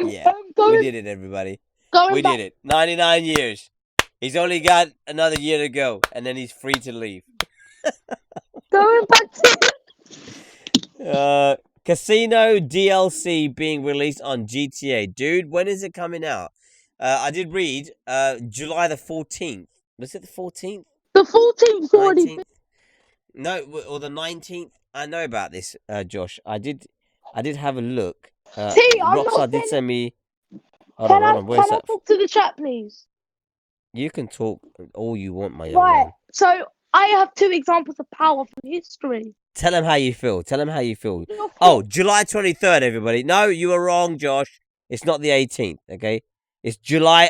Yeah, we did it, everybody. We did it. 99 years. He's only got another year to go, and then he's free to leave. Going back to... Casino DLC being released on GTA. Dude, when is it coming out? I did read July the 14th. Was it the 14th? The 14th already. No, or the 19th. I know about this, Josh. I did have a look. Rockstar did send me... Hold on. Where's can I talk to the chat, please? You can talk all you want, my young man. So I have 2 examples of power from history. Tell him how you feel. Oh, July 23rd, everybody. No, you were wrong, Josh. It's not the 18th, okay? It's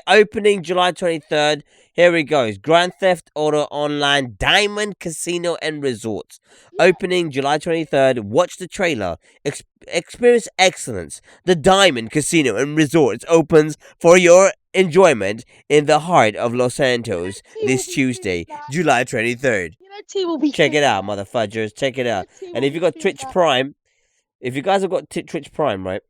opening July 23rd. Here it goes. Grand Theft Auto Online Diamond Casino and Resorts. Opening July 23rd. Watch the trailer. Experience excellence. The Diamond Casino and Resorts opens for your enjoyment in the heart of Los Santos this Tuesday, July 23rd. Check it out, motherfuckers. Check it out. And if you got Twitch Prime, if you guys have got Twitch Prime, right?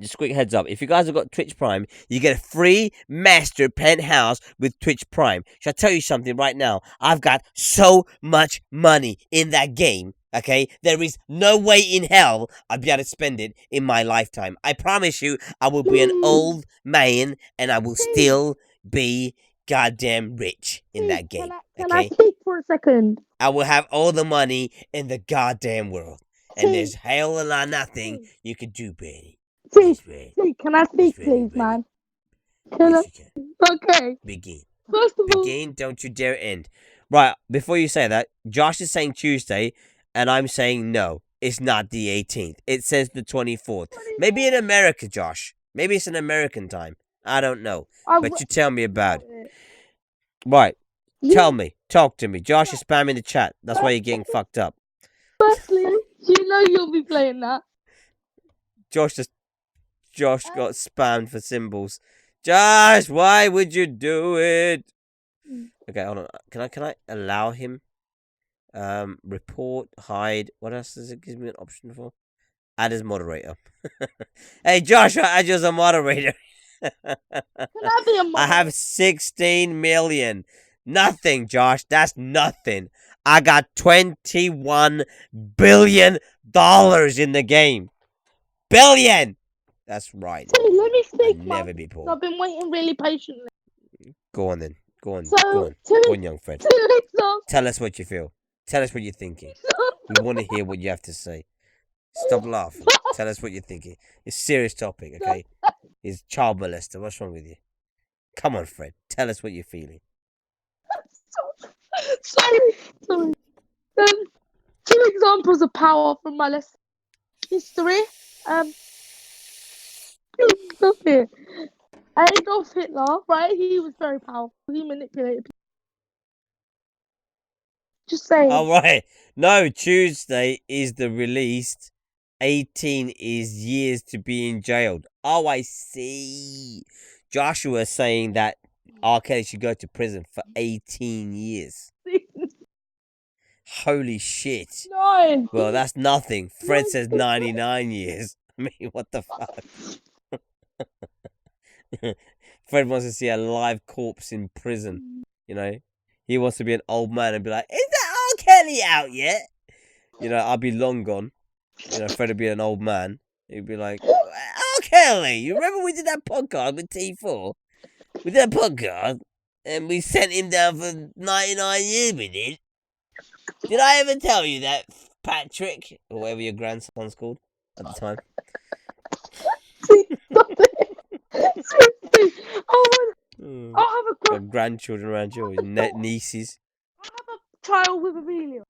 Just a quick heads up. If you guys have got Twitch Prime, you get a free master penthouse with Twitch Prime. Shall I tell you something right now? I've got so much money in that game. Okay, there is no way in hell I'd be able to spend it in my lifetime. I promise you, I will be an old man and I will still be goddamn rich in that game. Can I speak for a second? I will have all the money in the goddamn world. And there's hell or nothing you could do, Brady. Can I speak, please, man? Yes, you can. Okay. Begin. First of all, Begin, don't you dare end. Right, before you say that, Josh is saying Tuesday, and I'm saying no, it's not the 18th. It says the 24th. Maybe in America, Josh. Maybe it's an American time. I don't know. But you tell me about it. Right. Tell me. Talk to me. Josh is spamming the chat. That's why you're getting fucked up. Firstly, you know you'll be playing that. Josh got spammed for symbols. Josh, why would you do it? Okay, hold on. Can I allow him? Report, hide. What else does it give me an option for? Add as moderator. Hey, Josh, I add you as a moderator. Can I be a moderator? I have 16 million. Nothing, Josh. That's nothing. I got $21 billion in the game. Billion! That's right. Let me speak. I'll never be poor. I've been waiting really patiently. Go on then. Go on. So, Go on. Go on, young friend. Examples. Tell us what you feel. Tell us what you're thinking. We want to hear what you have to say. Stop laughing. Tell us what you're thinking. It's a serious topic, okay? It's child molester. What's wrong with you? Come on, Fred. Tell us what you're feeling. Sorry. 2 examples of power from my lesson. History. Stop it. Adolf Hitler, right? He was very powerful. He manipulated people. Just saying. All right. No, Tuesday is the released. 18 is years to being jailed. Oh, I see. Joshua saying that R. Kelly should go to prison for 18 years. Holy shit. 9. Well, that's nothing. Fred says 99 years. I mean, what the fuck? Fred wants to see a live corpse in prison. You know? He wants to be an old man and be like, is that R. Kelly out yet? You know, I'll be long gone. You know, Fred would be an old man. He'd be like, R. Kelly, you remember we did that podcast with T4? We did that podcast and we sent him down for 99 years, we did. Did I ever tell you that, Patrick? Or whatever your grandson's called at the time. Stop it. I'll have a grandchildren around you, or nieces. I'll have a child with Amelia.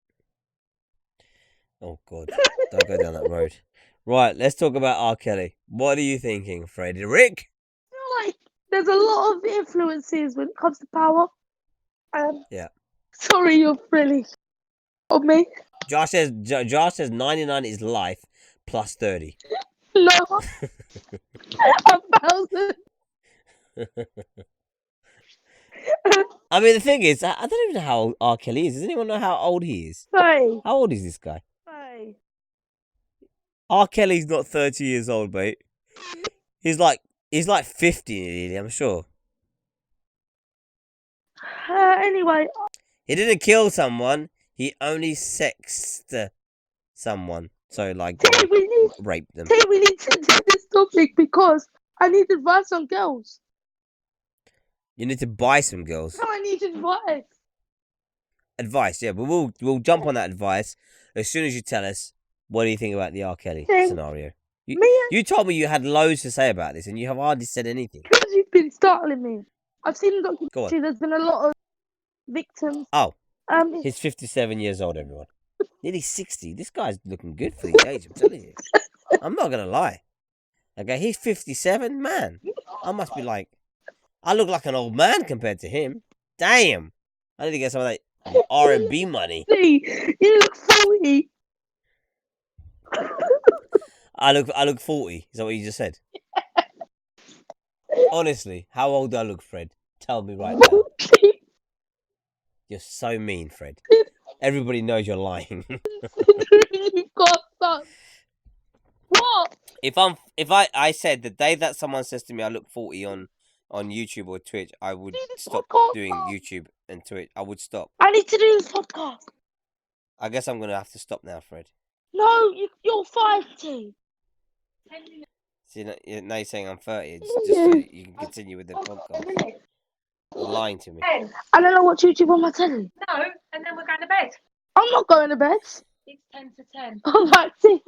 Oh, God. Don't go down that road. Right, let's talk about R. Kelly. What are you thinking, Frederick? I feel like there's a lot of influences when it comes to power. Yeah. Sorry, you're really on me. Josh says 99 is life plus 30. No. 1,000. I mean, the thing is, I don't even know how old R. Kelly is. Does anyone know how old he is? Hey. How old is this guy? Hey. R. Kelly's not 30 years old, mate. He's like 50 nearly, I'm sure. Anyway. He didn't kill someone. He only sexed someone. So, like, raped them. We need to do this topic because I need advice on girls. You need to buy some girls. No, I need advice. Advice, yeah. But we'll jump on that advice as soon as you tell us what do you think about the R. Kelly scenario. You told me you had loads to say about this, and you have hardly said anything. Because you've been startling me. I've seen the documentary. There's been a lot of victims. Oh. He's 57 years old, everyone. Nearly 60. This guy's looking good for the age, I'm telling you. I'm not going to lie. Okay, he's 57, man. I must be like... I look like an old man compared to him. Damn. I need to get some of that R&B money. See, you look 40. I look 40. Is that what you just said? Honestly, how old do I look, Fred? Tell me right now. You're so mean, Fred. Everybody knows you're lying. You've got that. What? If I said the day that someone says to me I look 40 on YouTube or Twitch, I would stop doing YouTube and Twitch. I would stop. I need to do this podcast. I guess I'm gonna have to stop now, Fred. No, you're 5, T. See, now you're saying I'm 30, just so you can continue with the podcast. You're lying to me. I don't know what YouTube on my telly. No, and then we're going to bed. I'm not going to bed. It's 10 to 10. I'm like, T.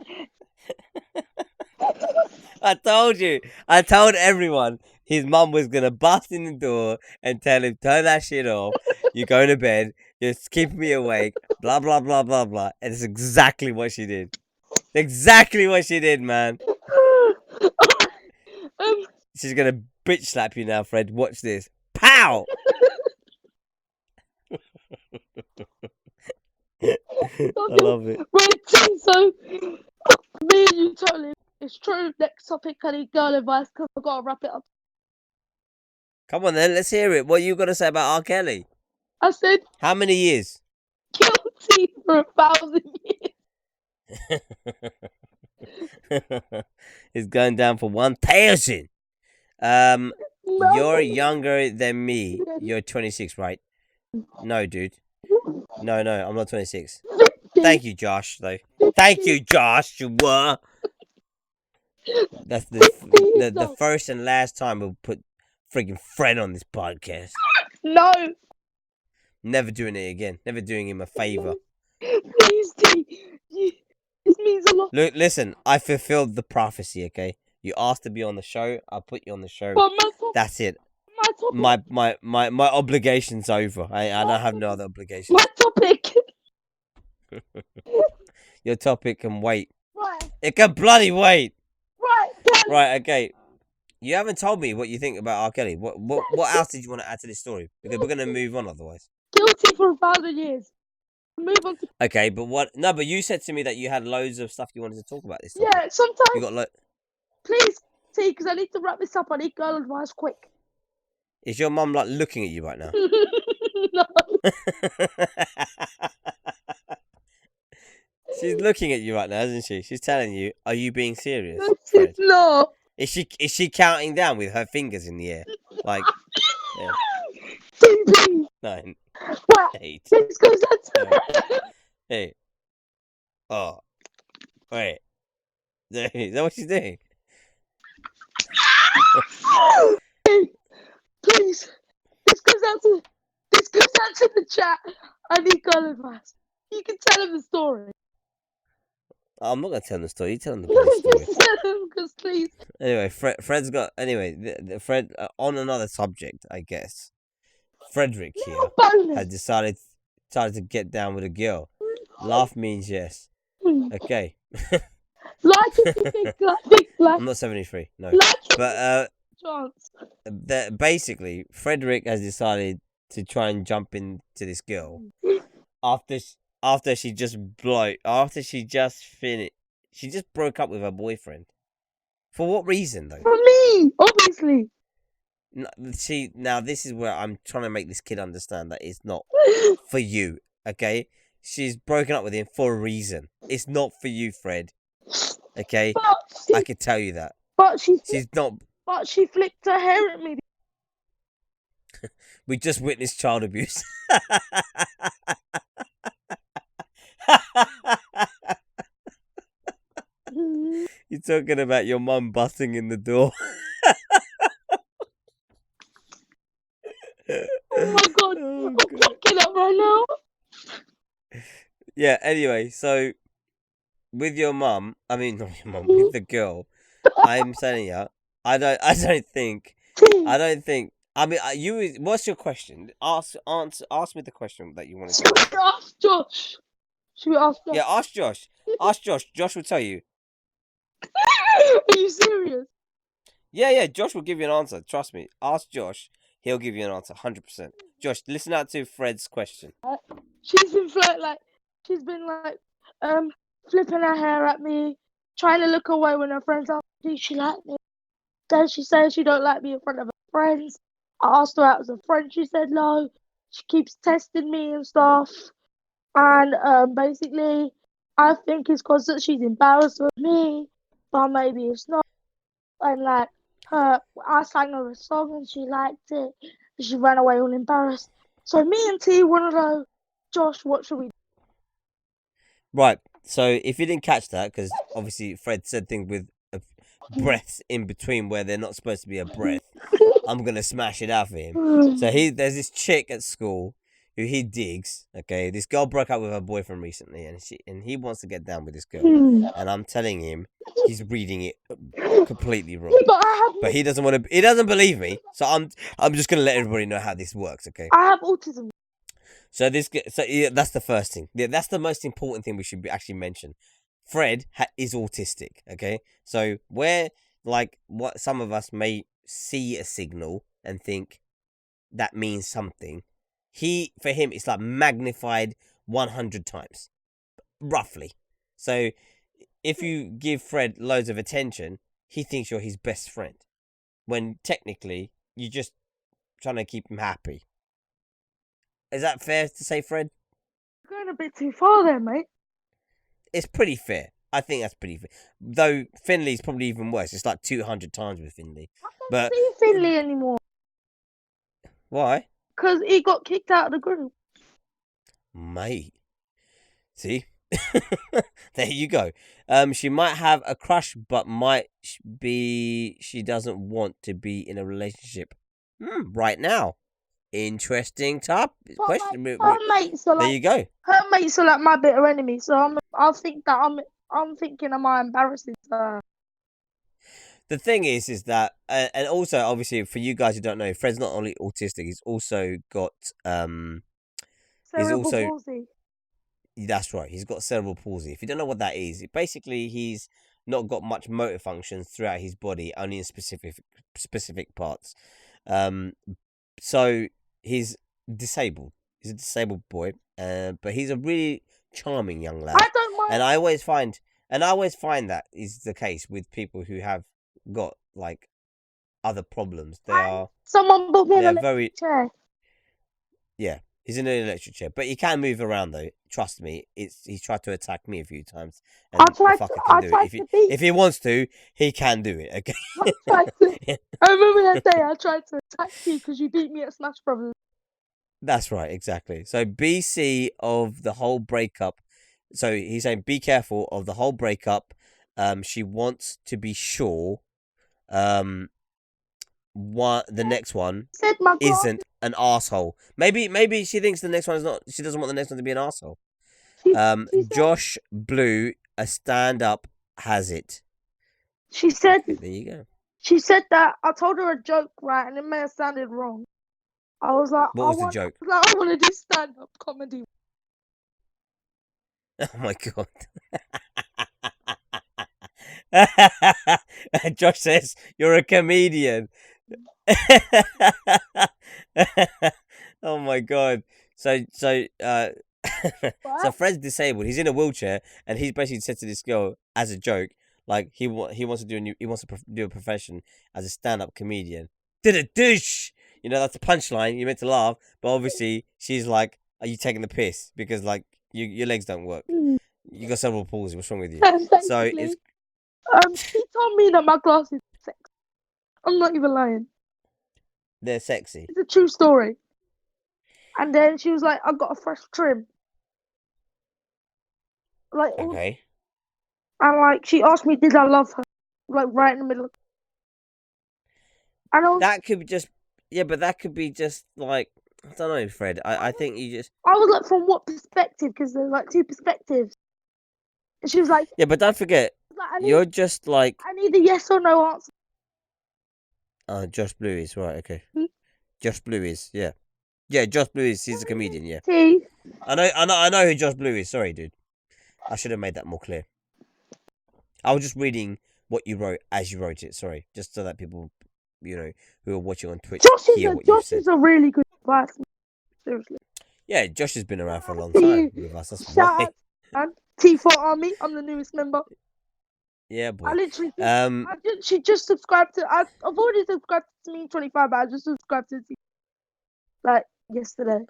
I told you. I told everyone his mum was gonna bust in the door and tell him, turn that shit off. You're going to bed. You're keeping me awake. Blah blah blah blah blah. And it's exactly what she did. Exactly what she did, man. She's gonna bitch slap you now, Fred. Watch this. Pow! I love it. Wait, T, so me and you totally. It's true. Next topic, I need girl advice because I've got to wrap it up. Come on then, let's hear it. What you got to say about R. Kelly? I said, How many years? guilty for 1,000 years. It's going down for 1,000. No. You're younger than me. You're 26, right? No, dude. No, I'm not 26. Thank you, Josh, though. Thank you, Josh. You were. That's the first and last time we'll put friggin' Fred on this podcast. No. Never doing it again. Never doing him a favor. Please, T. This means a lot. Look, listen. I fulfilled the prophecy. Okay, you asked to be on the show. I'll put you on the show. But That's it. my topic. My obligation's over. I don't have no other obligations. My topic. Your topic can wait. Right. It can bloody wait. Right. Right. Okay. You haven't told me what you think about R. Kelly. What else did you want to add to this story? Because we're gonna move on otherwise. Guilty for 1,000 years. Move on to. Okay, but what? No, but you said to me that you had loads of stuff you wanted to talk about this time. Yeah, sometimes. You got Please, T, because I need to wrap this up. I need girl advice quick. Is your mum like looking at you right now? No. She's looking at you right now, isn't she? She's telling you, "Are you being serious?" She's Fred? not. Is she counting down with her fingers in the air? Like, yeah. 10, please. 9, What? 8. This goes out to. Hey. Oh. Wait. Is that what she's doing? Please. This goes out to the chat. I need girl advice. You can tell him the story. I'm not gonna tell him the story. You tell him the bloody story. Just tell him, because please. Anyway, Fred's got. Anyway, Fred on another subject, I guess. Frederick here has decided to get down with a girl. Laugh means yes. Okay. Like if you think like. I'm not 73. No. Like But chance. basically, Frederick has decided to try and jump into this girl after she just finished. She just broke up with her boyfriend. For what reason, though? For me, obviously. No, see, now this is where I'm trying to make this kid understand that it's not for you, okay? She's broken up with him for a reason. It's not for you, Fred. Okay? I can tell you that. But she's not. But she flicked her hair at me. We just witnessed child abuse. You're talking about your mum busting in the door. Oh my god, I'm fucking up right now. Yeah, anyway, so with your mum, with the girl, I'm telling you, I don't think, what's your question? Ask me the question that you want to Should we ask Josh? Yeah, ask Josh. Ask Josh. Josh will tell you. Are you serious? Yeah, Josh will give you an answer. Trust me. Ask Josh. He'll give you an answer, 100%. Josh, listen out to Fred's question. She's been flipping her hair at me, trying to look away when her friends ask me she like me. Then she says she don't like me in front of her friends. I asked her out as a friend. She said no. She keeps testing me and stuff. And basically, I think it's because she's embarrassed with me, but maybe it's not. And like I sang her a song and she liked it. And she ran away all embarrassed. So me and T want to know, Josh, what should we do? Right. So if you didn't catch that, because obviously Fred said things with breaths in between where they're not supposed to be a breath, I'm gonna smash it out for him. So there's this chick at school who he digs. Okay, this girl broke up with her boyfriend recently, and he wants to get down with this girl. And I'm telling him he's reading it completely wrong. But he doesn't want to. He doesn't believe me. So I'm just gonna let everybody know how this works. Okay. I have autism. So yeah, that's the first thing. Yeah, that's the most important thing we should actually mention. Fred is autistic. Okay, so where what some of us may see a signal and think that means something, for him it's like magnified 100 times, roughly. So if you give Fred loads of attention, he thinks you're his best friend, when technically you're just trying to keep him happy. Is that fair to say, Fred? You're going a bit too far there, mate. It's pretty fair. I think that's pretty fair. Though Finley's probably even worse. It's like 200 times with Finley. I don't see Finley anymore. Why? Because he got kicked out of the group. Mate. See? There you go. She might have a crush, but might be she doesn't want to be in a relationship right now. Interesting question. Her mates are there you go. Her mates are like my bitter enemy, so I'm thinking, am I embarrassing to her? The thing is that, and also obviously for you guys who don't know, Fred's not only autistic, he's also got Cerebral palsy. That's right, he's got cerebral palsy. If you don't know what that is, basically he's not got much motor functions throughout his body, only in specific parts. So he's disabled. He's a disabled boy, but he's a really charming young lad. I don't mind. And I always find that is the case with people who have got like other problems. Someone bought me an electric chair. Yeah, he's in an electric chair, but he can move around though. Trust me, he's tried to attack me a few times, and if he wants to, he can do it. Okay. I remember that day I tried to attack you because you beat me at Smash Brothers. That's right, exactly. So BC of the whole breakup. So he's saying, be careful of the whole breakup. She wants to be sure. The next one isn't an asshole. Maybe she thinks the next one is not. She doesn't want the next one to be an asshole. Josh Blue, a stand-up, has it. She said. There you go. She said that I told her a joke, right, and it may have sounded wrong. I was like, what was the joke? I want to do stand-up comedy. Oh my god. Josh says you're a comedian. Oh my god. So Fred's disabled. He's in a wheelchair, and he's basically said to this girl as a joke, like he wants to do a profession as a stand-up comedian. Did a douche. You know, that's a punchline. You're meant to laugh, but obviously she's like, "Are you taking the piss?" Because like your legs don't work. You got cerebral palsy. What's wrong with you? So it's. She told me that my glasses are sexy. I'm not even lying. They're sexy. It's a true story. And then she was like, "I got a fresh trim." Like okay. And like she asked me, did I love her? Like right in the middle. That could be just. Yeah, but that could be just like, I don't know, Fred. I think you just. I was like, from what perspective? Because there's like two perspectives. And she was like, yeah, but don't forget, you're just like. I need a yes or no answer. Josh Blue is right. Okay. Josh Blue is Josh Blue is. He's a comedian. Yeah. I know who Josh Blue is. Sorry, dude. I should have made that more clear. I was just reading what you wrote as you wrote it. Sorry, just so that people, who are watching on Twitch hear what you said. Josh is a really good advice. Seriously. Yeah, Josh has been around for a long time with us. That's why. T4 Army. I'm the newest member. Yeah, boy. I literally. She just subscribed to. I've already subscribed to Me 25, but I just subscribed to like yesterday.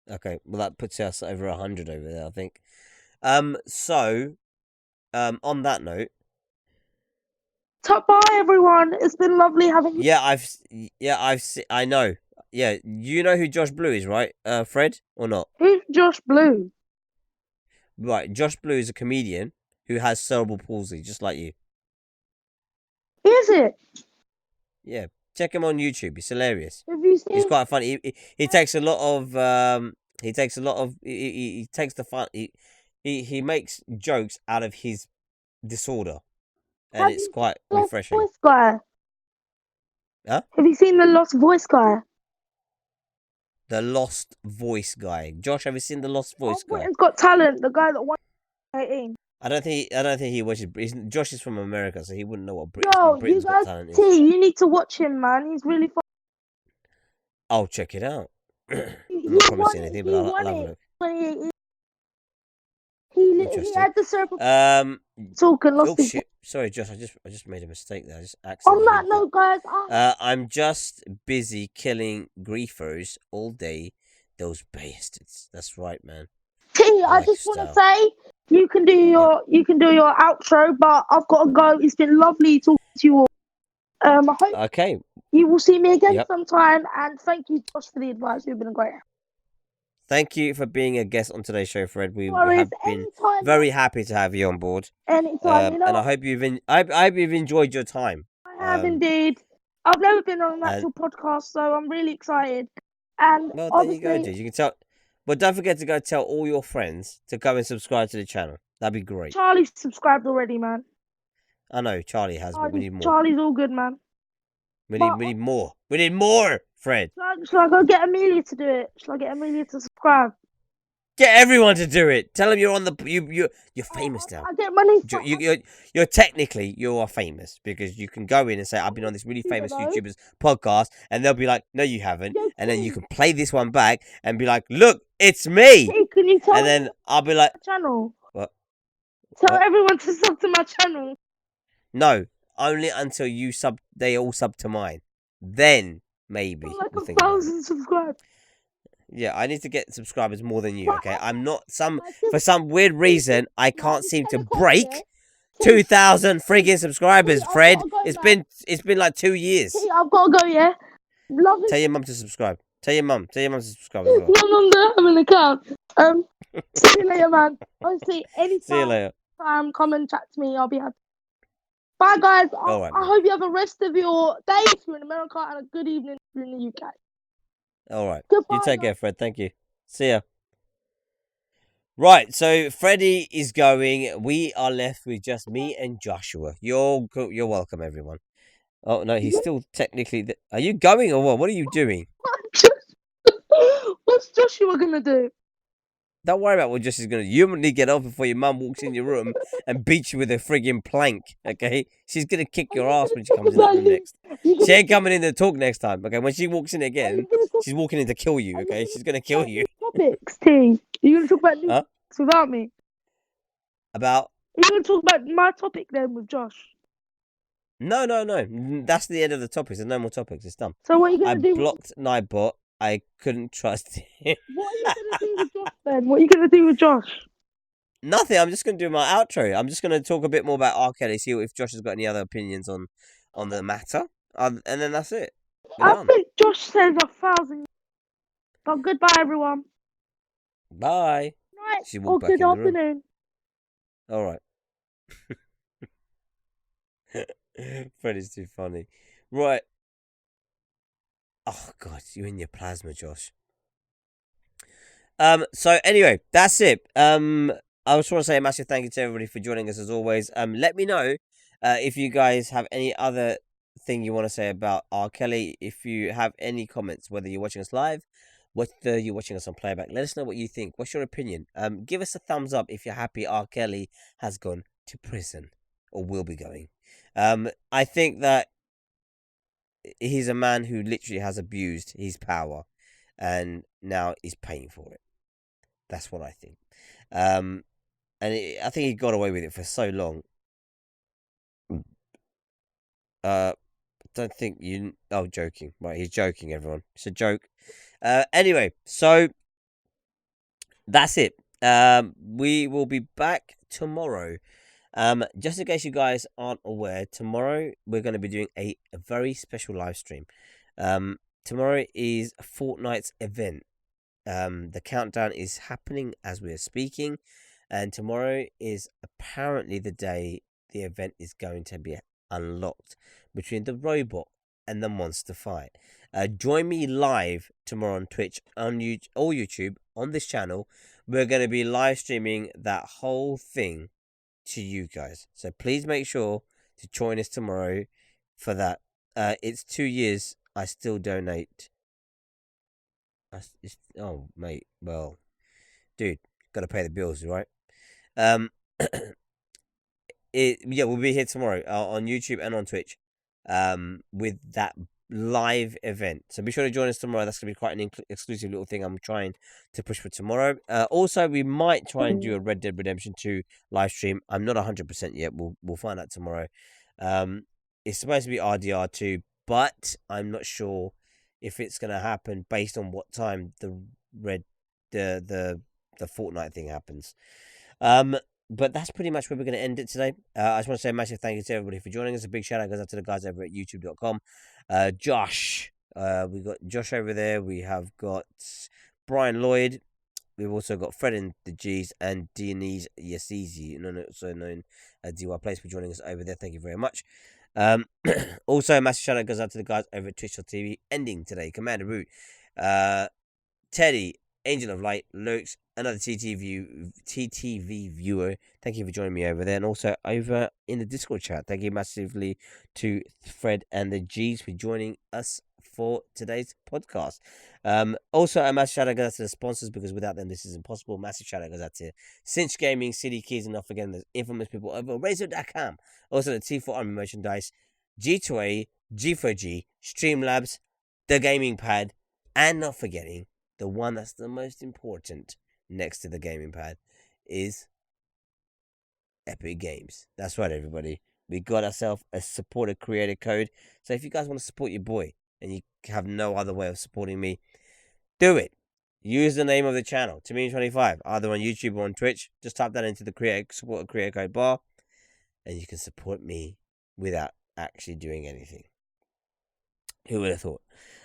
Okay, well that puts us over 100 over there, I think. So, on that note. Bye everyone. It's been lovely having you. I know. Yeah, you know who Josh Blue is, right? Fred, or not? Who's Josh Blue? Right, Josh Blue is a comedian who has cerebral palsy, just like you. Is it? Yeah, check him on YouTube. It's hilarious. Have you He's seen? quite funny. He takes a lot of he takes a lot of he takes the fun. He makes jokes out of his disorder, and Have it's you quite seen the Lost refreshing. Voice guy? Huh? Have you seen the Lost Voice guy? The Lost Voice guy. Josh, have you seen the Lost Voice guy? Britain's Got Talent, the guy that won 18. I don't think he watches. Josh is from America, so he wouldn't know what Britain's, Yo, you Britain's Got guys, Talent is. T, you need to watch him, man. He's really fun. I'll check it out. I'm He not promising won it. anything, He but I'll won have a it. look. 2018. He Interesting. had the circle Um. talk and lost Oh his. shit! Sorry, Josh. I just made a mistake there. I just On accidentally. that hit note, guys, I'm just busy killing griefers all day. Those bastards. That's right, man. T, I I like just your want to style. say you can do your outro, but I've got to go. It's been lovely talking to you all. I hope Okay. you will see me again Yep. sometime, and thank you, Josh, for the advice. You've been great. Thank you for being a guest on today's show, Fred. We No worries, have been anytime, very happy to have you on board. anytime. You know, And I hope I hope you've enjoyed your time. I have indeed. I've never been on an And actual podcast, so I'm really excited. And well, there you go, obviously, dude. You can tell. But don't forget to go tell all your friends to go and subscribe to the channel. That'd be great. Charlie's subscribed already, man. I know Charlie has, but we need more. Charlie's all good, man. We need more. We need more, Fred. Shall I go get Amelia to do it? Shall I get Amelia to subscribe? Get everyone to do it. Tell them you're on the you're famous now. I get money. You're technically you are famous because you can go in and say I've been on this really famous YouTuber's podcast, and they'll be like, no, you haven't, and then you can play this one back and be like, look, it's me. Hey, can you tell and then I'll be like, channel? what? Tell What? everyone to sub to my channel. No, only until they all sub to mine. Then maybe Got like we'll think about it. 1,000 subscribers. Yeah, I need to get subscribers more than you. Okay, I'm not for some weird reason I can't seem to break 2,000 friggin' subscribers, Fred. It's been like 2 years. I've got to go. Yeah. Love it. Tell your mum to subscribe. Tell your mum to subscribe as well. My mum don't have an account. See you later, man. Honestly, anytime. See you later. Come and chat to me. I'll be happy. Bye, guys. All right, I hope you have a rest of your day if you're in America and a good evening if you're in the UK. All right. Goodbye, You take care, Fred. Thank you. See ya. Right, so Freddie is going. We are left with just me and Joshua. You're welcome, everyone. Oh no, he's still technically. Are you going or what? What are you doing? What's Joshua gonna do? Don't worry about what Joshua's gonna do. You need to get off before your mum walks in your room and beats you with a friggin' plank. Okay, she's gonna kick your ass when she comes in that room next. She ain't coming in to talk next time. Okay, when she walks in again, she's walking in to kill you. Okay, she's gonna kill you. Topics, T. You're gonna talk about new Huh? topics without me. About You're gonna talk about my topic then with Josh. no. That's the end of the topics. There's no more topics. It's done. So what are you I gonna do? blocked Nightbot. I couldn't trust him. What are you gonna do with Josh then? What are you gonna do with Josh? Nothing. I'm just gonna do my outro. I'm just gonna talk a bit more about R. Kelly. See if Josh has got any other opinions on the matter. And then that's it. We're I done. think Josh says 1,000. But goodbye, everyone. Bye. Night She or walked back good in the room. afternoon. All right. Freddie's too funny. Right. Oh God, you in your plasma, Josh. So anyway, that's it. I just want to say a massive thank you to everybody for joining us as always. Let me know if you guys have any other thing you want to say about R. Kelly. If you have any comments, whether you're watching us live, whether you're watching us on playback, let us know what you think. What's your opinion? Give us a thumbs up if you're happy R. Kelly has gone to prison or will be going. I think that he's a man who literally has abused his power and now is paying for it. That's what I think. I think he got away with it for so long. Don't think you. Oh, joking. Right, he's joking, everyone. It's a joke. Anyway, so that's it. We will be back tomorrow. Just in case you guys aren't aware, tomorrow we're going to be doing a very special live stream. Tomorrow is Fortnite's event. The countdown is happening as we're speaking. And tomorrow is apparently the day the event is going to be unlocked between the robot and the monster fight. Join me live tomorrow on Twitch, on YouTube, or YouTube, on this channel. We're going to be live streaming that whole thing to you guys. So please make sure to join us tomorrow for that. It's 2 years. I still donate. Oh, mate. Well, dude, got to pay the bills, right? Yeah, we'll be here tomorrow on YouTube and on Twitch with that live event. So be sure to join us tomorrow. That's going to be quite an exclusive little thing I'm trying to push for tomorrow. Also, we might try and do a Red Dead Redemption 2 live stream. I'm not 100% yet. We'll find out tomorrow. It's supposed to be RDR2, but I'm not sure if it's going to happen based on what time the Fortnite thing happens. But that's pretty much where we're going to end it today. I just want to say a massive thank you to everybody for joining us. A big shout out goes out to the guys over at youtube.com. Josh, we got Josh over there. We have got Brian Lloyd. We've also got Fred and the G's and Denise Yasizi, also known as DY Place, for joining us over there. Thank you very much. Also, a massive shout out goes out to the guys over at Twitch.tv. Ending today, Commander Root, Teddy, Angel of Light, Lurks, another TTV viewer. Thank you for joining me over there. And also over in the Discord chat, thank you massively to Fred and the G's for joining us for today's podcast. Also, a massive shout out goes out to the sponsors, because without them, this is impossible. Massive shout out goes out to Cinch Gaming, City Keys, and not forgetting the infamous people over Razor.com. Also, the T4 Army merchandise, G2A, G4G, Streamlabs, the gaming pad, and not forgetting the one that's the most important next to the gaming pad is Epic Games. That's right, everybody. We got ourselves a supporter creator code. So if you guys want to support your boy and you have no other way of supporting me, do it. Use the name of the channel, Tamini25, either on YouTube or on Twitch. Just type that into the supporter creator code bar, and you can support me without actually doing anything. Who would have thought?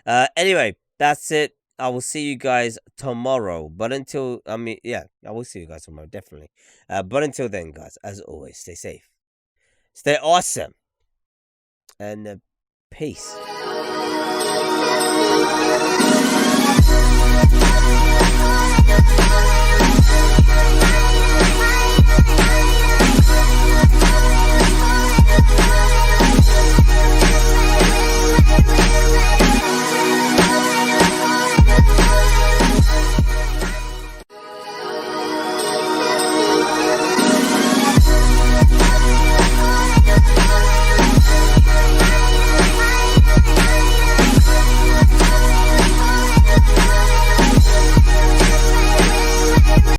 Anyway, that's it. I will see you guys tomorrow. But until, I will see you guys tomorrow, definitely. But until then, guys, as always, stay safe. Stay awesome. And peace.